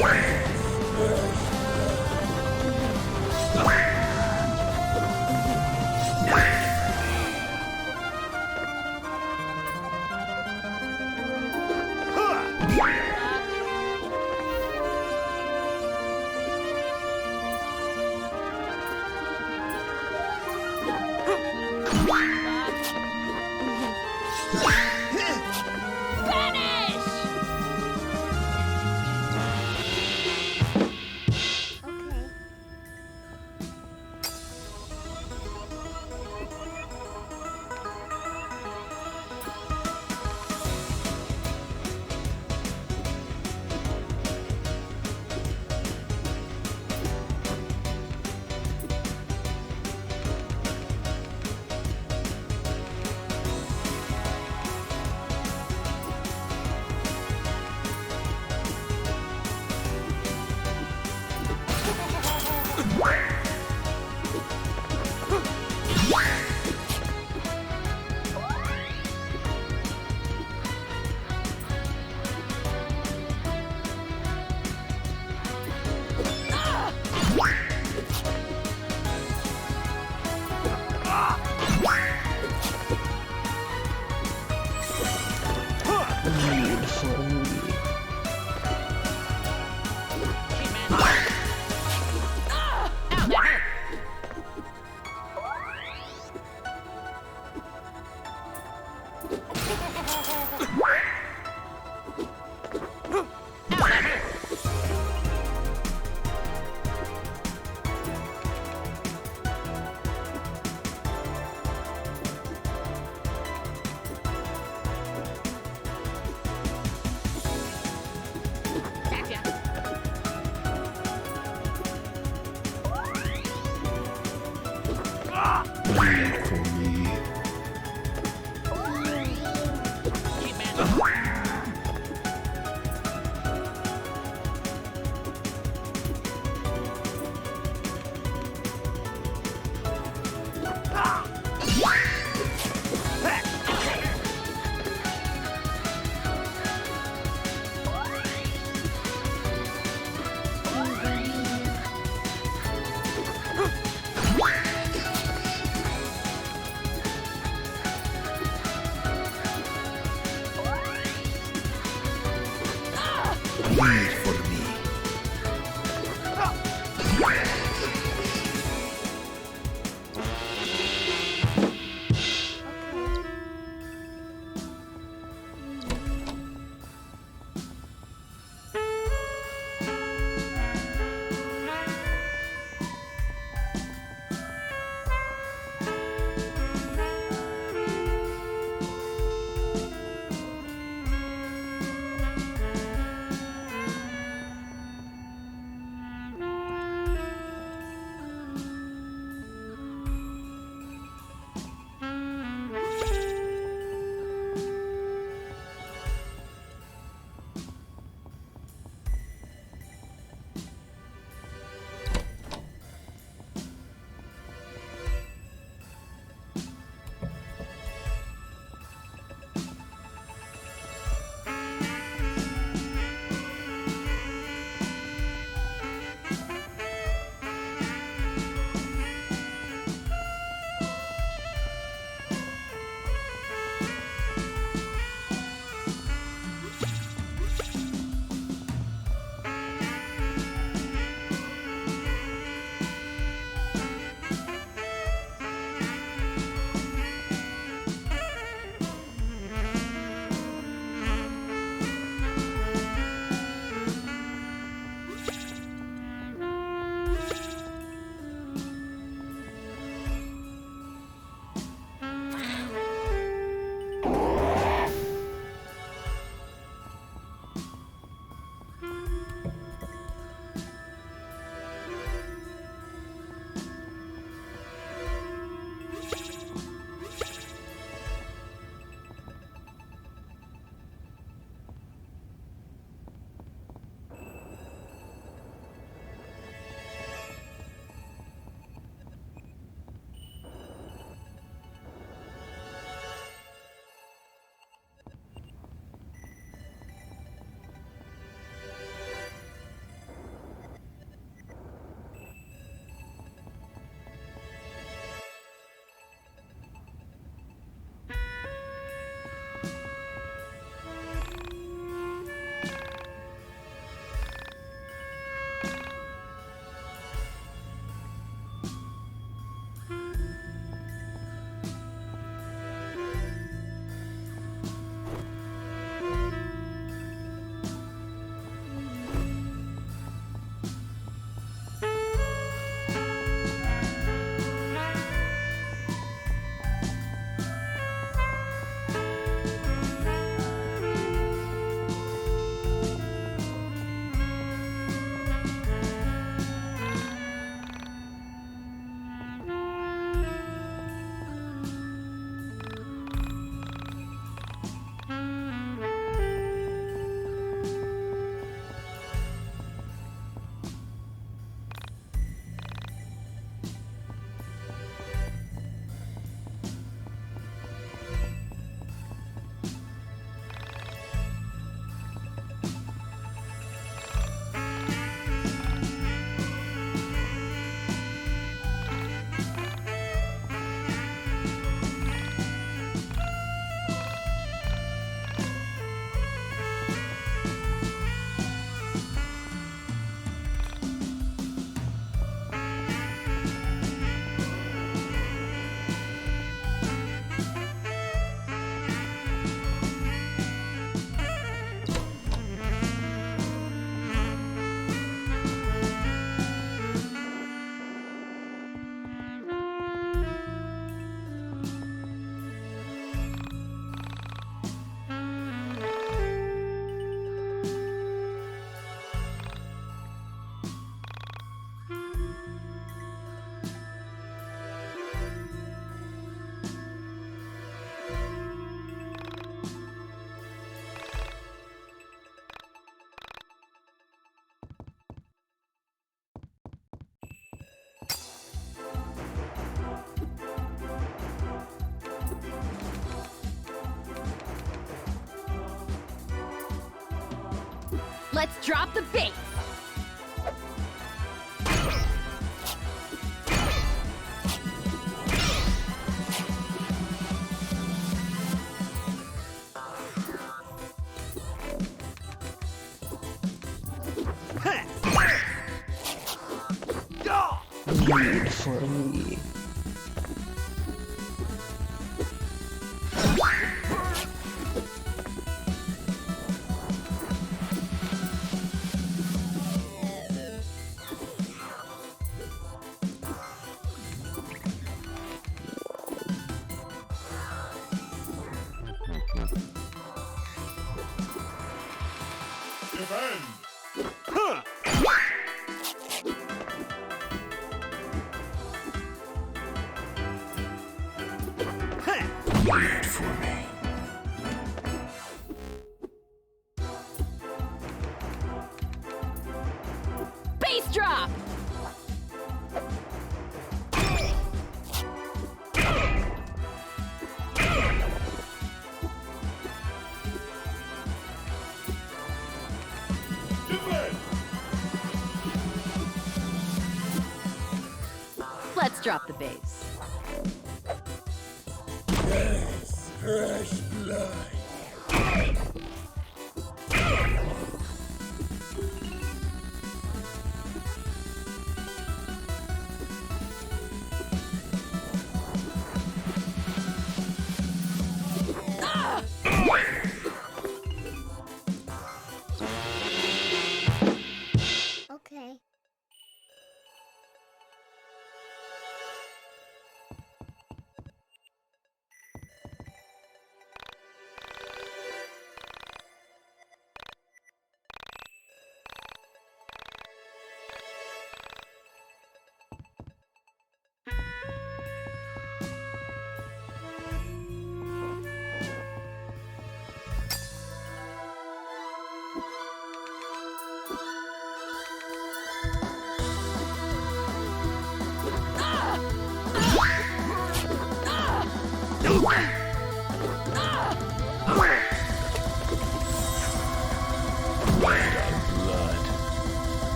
Wow. Read for me. Read for me. Read for me. Let's drop the bass. Read for me. Defend! Read for me. Bass drop! Defend! Let's drop the bass. Fresh blood. Okay.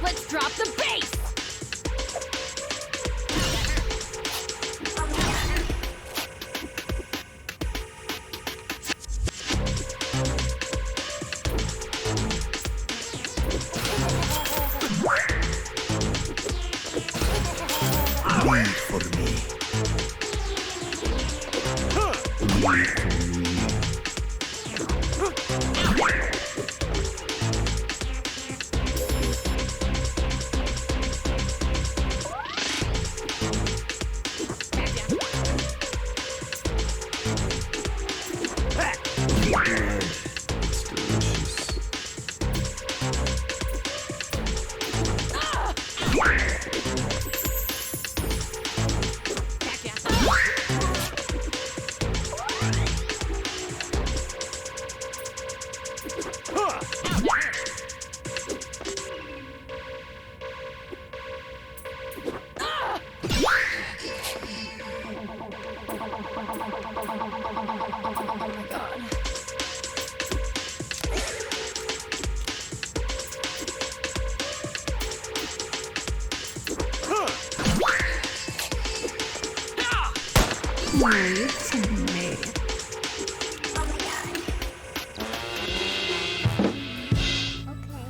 Let's drop the bass! Read for me. Read for me. It's delicious. Read for me. Okay.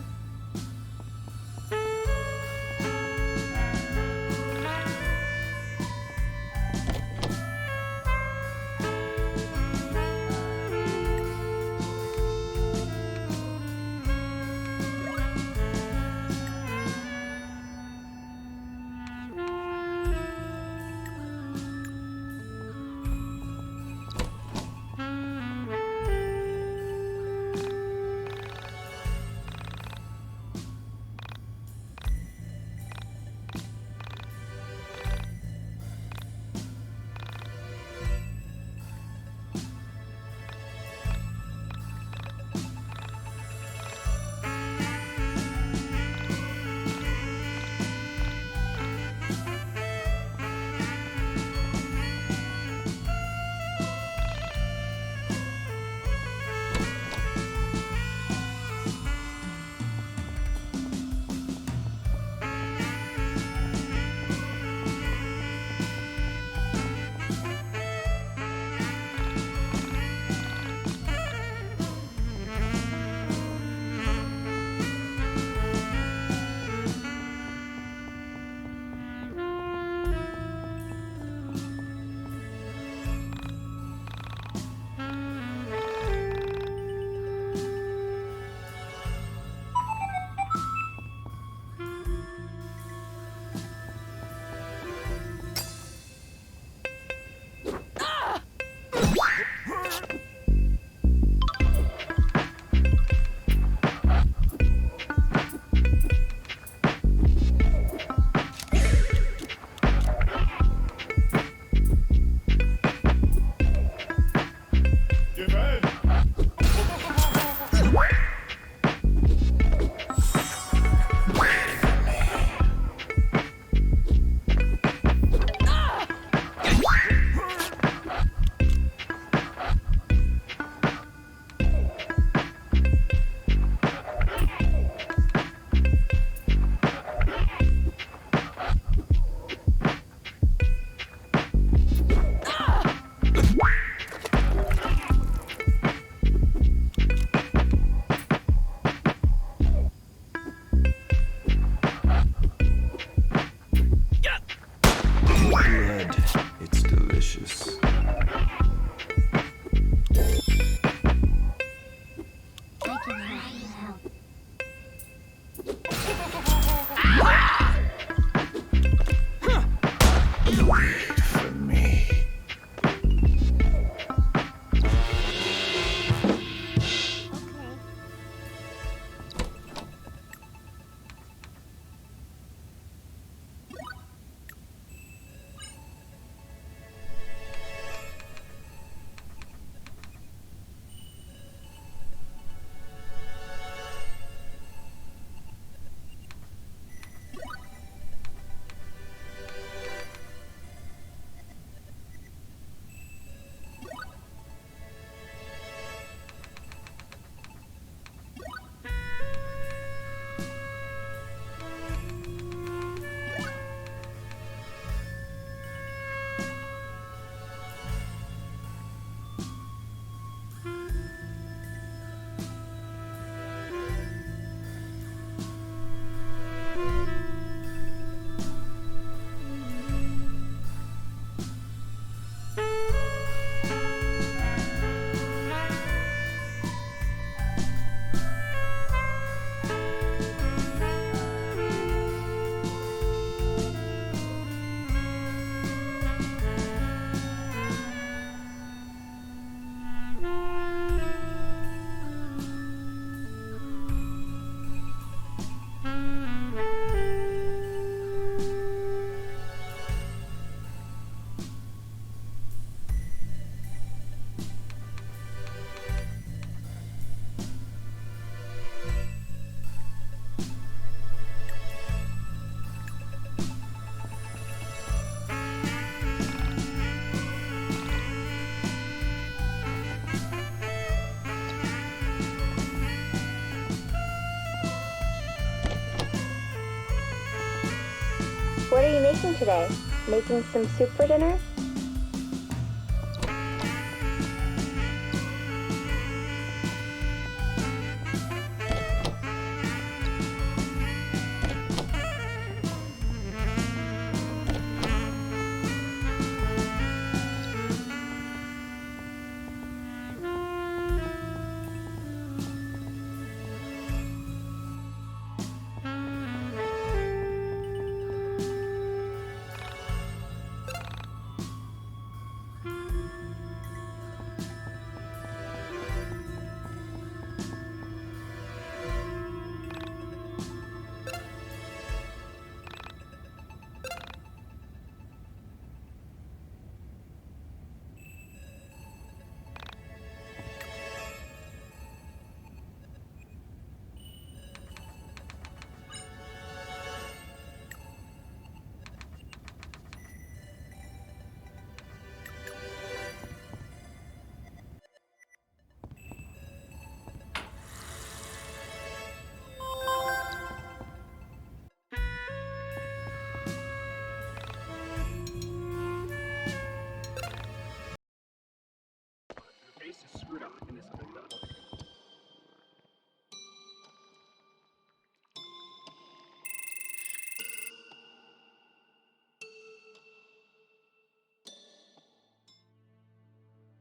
are you making today? Making some soup for dinner?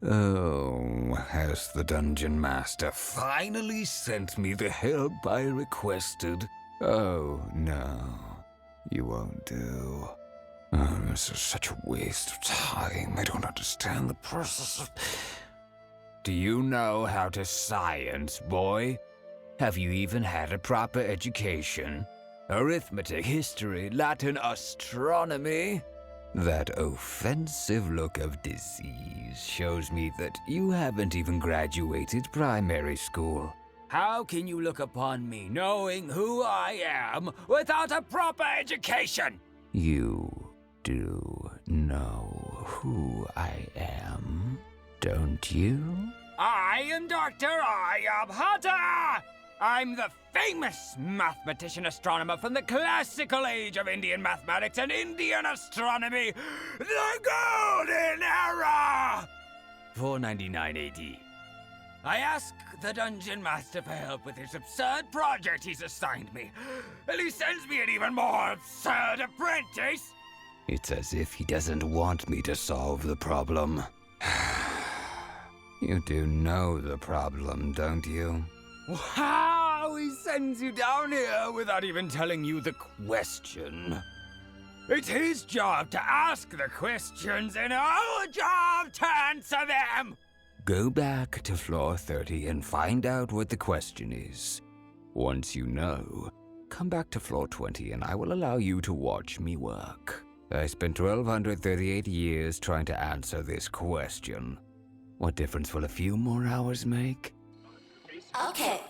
Oh, has the Dungeon Master finally sent me the help I requested? Oh, no. You won't do. Oh, this is such a waste of time. I don't understand the process of... Do you know how to science, boy? Have you even had a proper education? Arithmetic, history, Latin, astronomy? That offensive look of disease shows me that you haven't even graduated primary school. How can you look upon me knowing who I am without a proper education? You do know who I am, don't you? I am Dr. I am Hunter! I'm the famous mathematician astronomer from the classical age of Indian mathematics and Indian astronomy, the Golden Era! 499 AD. I ask the Dungeon Master for help with this absurd project he's assigned me, and he sends me an even more absurd apprentice. It's as if he doesn't want me to solve the problem. You do know the problem, don't you? Wow, he sends you down here without even telling you the question. It's his job to ask the questions and our job to answer them! Go back to floor 30 and find out what the question is. Once you know, come back to floor 20 and I will allow you to watch me work. I spent 1,238 years trying to answer this question. What difference will a few more hours make? Okay.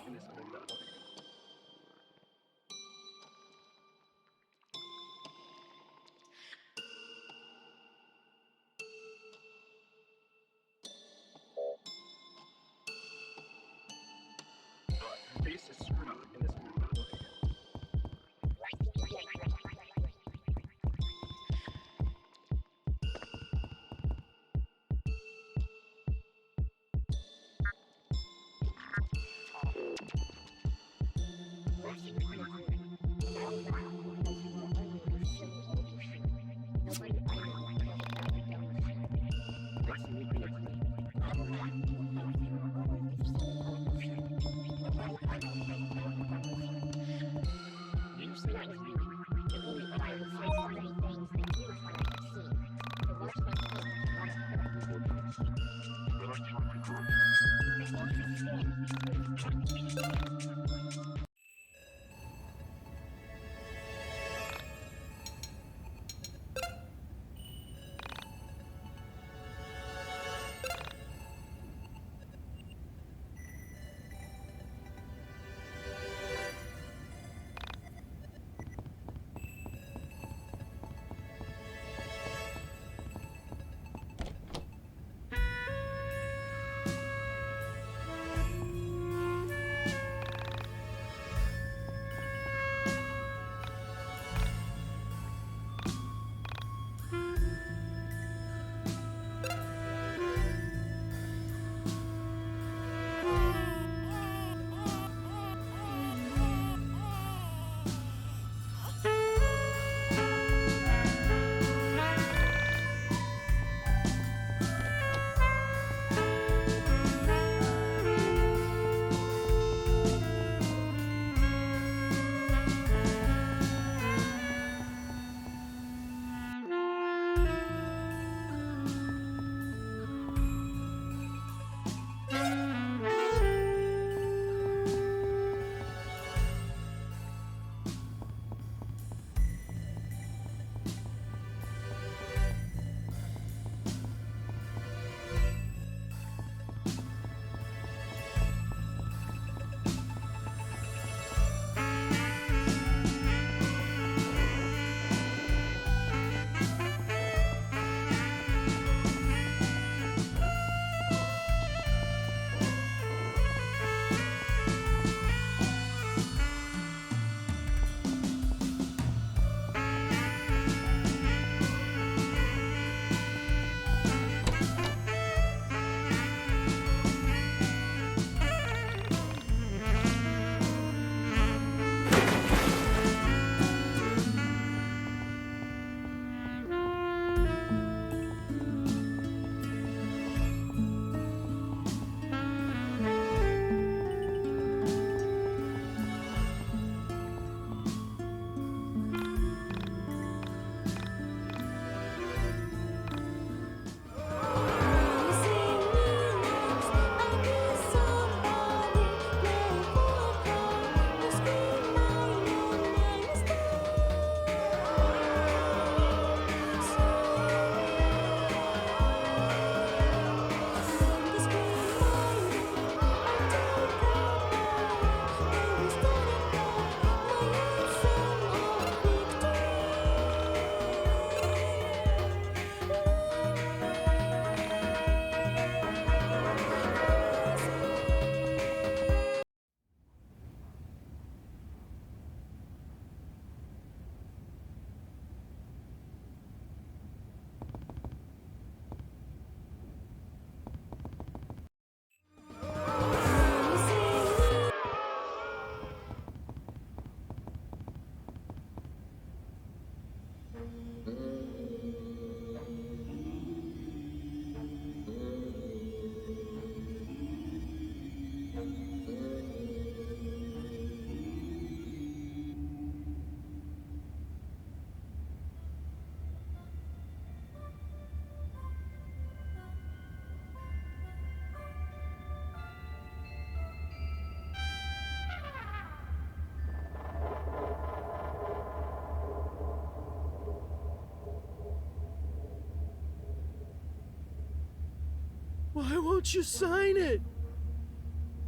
Why won't you sign it?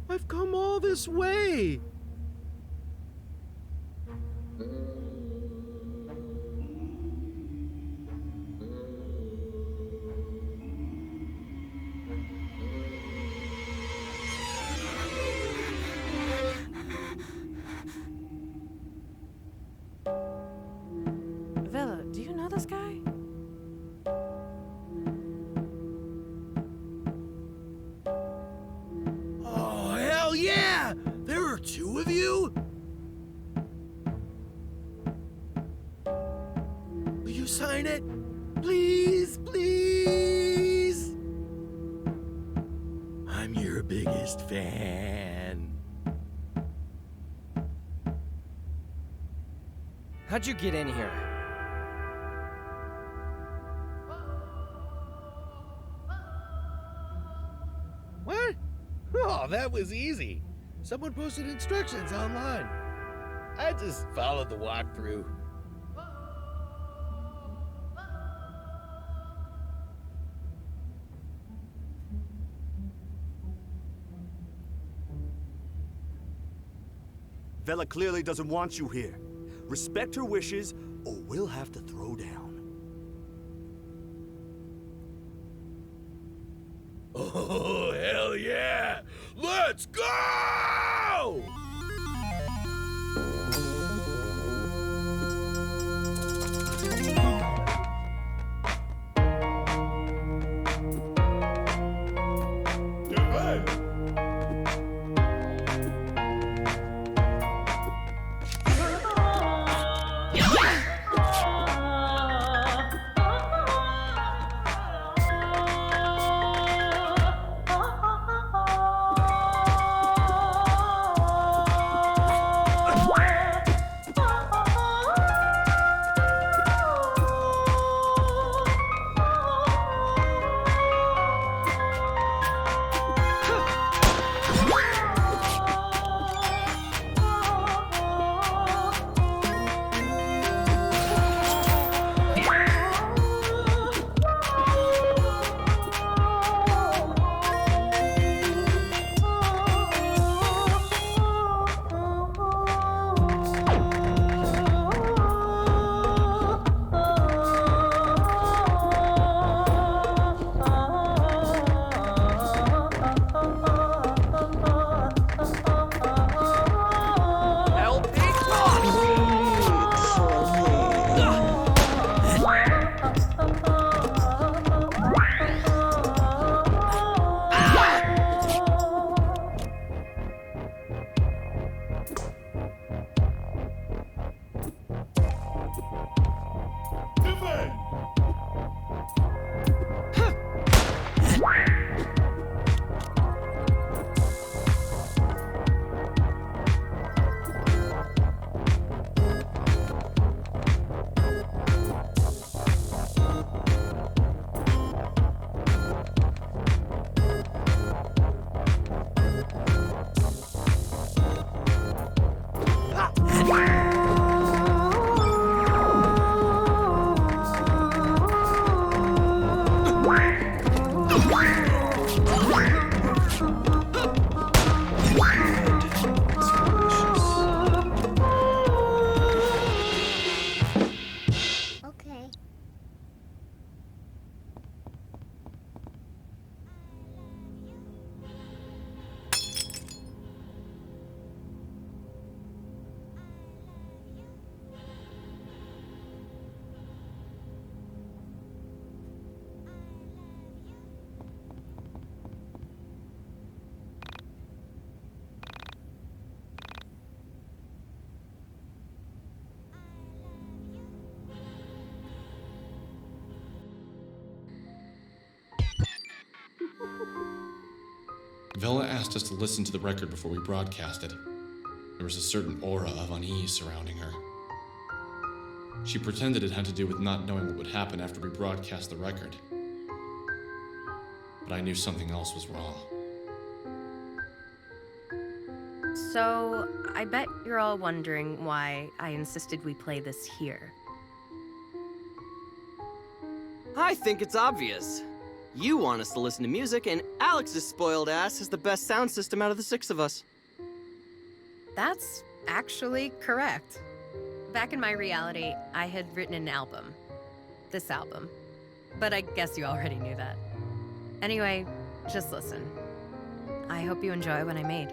I've come all this way. Villa, do you know this guy? Oh, hell yeah! There are two of you? Will you sign it? Please, please! I'm your biggest fan. How'd you get in here? What? Oh, that was easy. Someone posted instructions online. I just followed the walkthrough. Vela clearly doesn't want you here. Respect her wishes, or we'll have to throw down. Oh, hell yeah! Let's go! Vela asked us to listen to the record before we broadcasted. There was a certain aura of unease surrounding her. She pretended it had to do with not knowing what would happen after we broadcast the record. But I knew something else was wrong. So, I bet you're all wondering why I insisted we play this here. I think it's obvious. You want us to listen to music, and Alex's spoiled ass has the best sound system out of the 6 of us. That's actually correct. Back in my reality, I had written an album. This album. But I guess you already knew that. Anyway, just listen. I hope you enjoy what I made.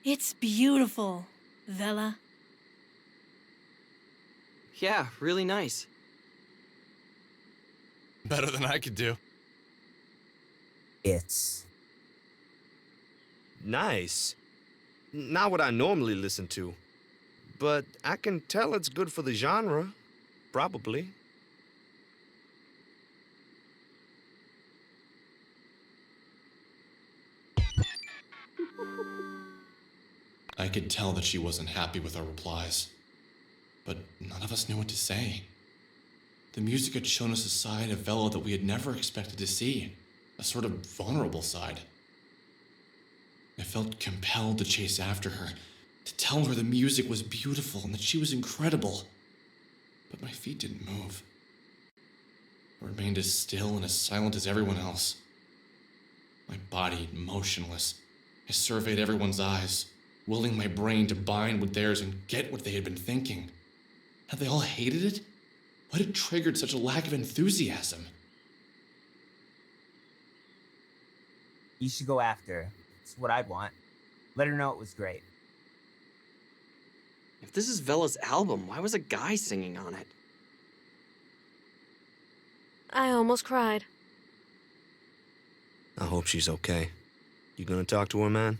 It's beautiful, Vela. Yeah, really nice. Better than I could do. It's nice. Not what I normally listen to. But I can tell it's good for the genre. Probably. I could tell that she wasn't happy with our replies. But none of us knew what to say. The music had shown us a side of Vela that we had never expected to see. A sort of vulnerable side. I felt compelled to chase after her, to tell her the music was beautiful and that she was incredible. But my feet didn't move. I remained as still and as silent as everyone else. My body motionless. I surveyed everyone's eyes, willing my brain to bind with theirs and get what they had been thinking. Had they all hated it? What had triggered such a lack of enthusiasm? You should go after her. It's what I'd want. Let her know it was great. If this is Vela's album, why was a guy singing on it? I almost cried. I hope she's okay. You gonna talk to her, man?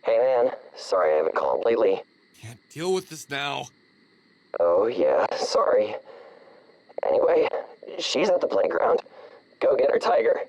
Hey man, sorry I haven't called lately. Can't deal with this now. Oh yeah, sorry. Anyway, she's at the playground. Go get her, Tiger.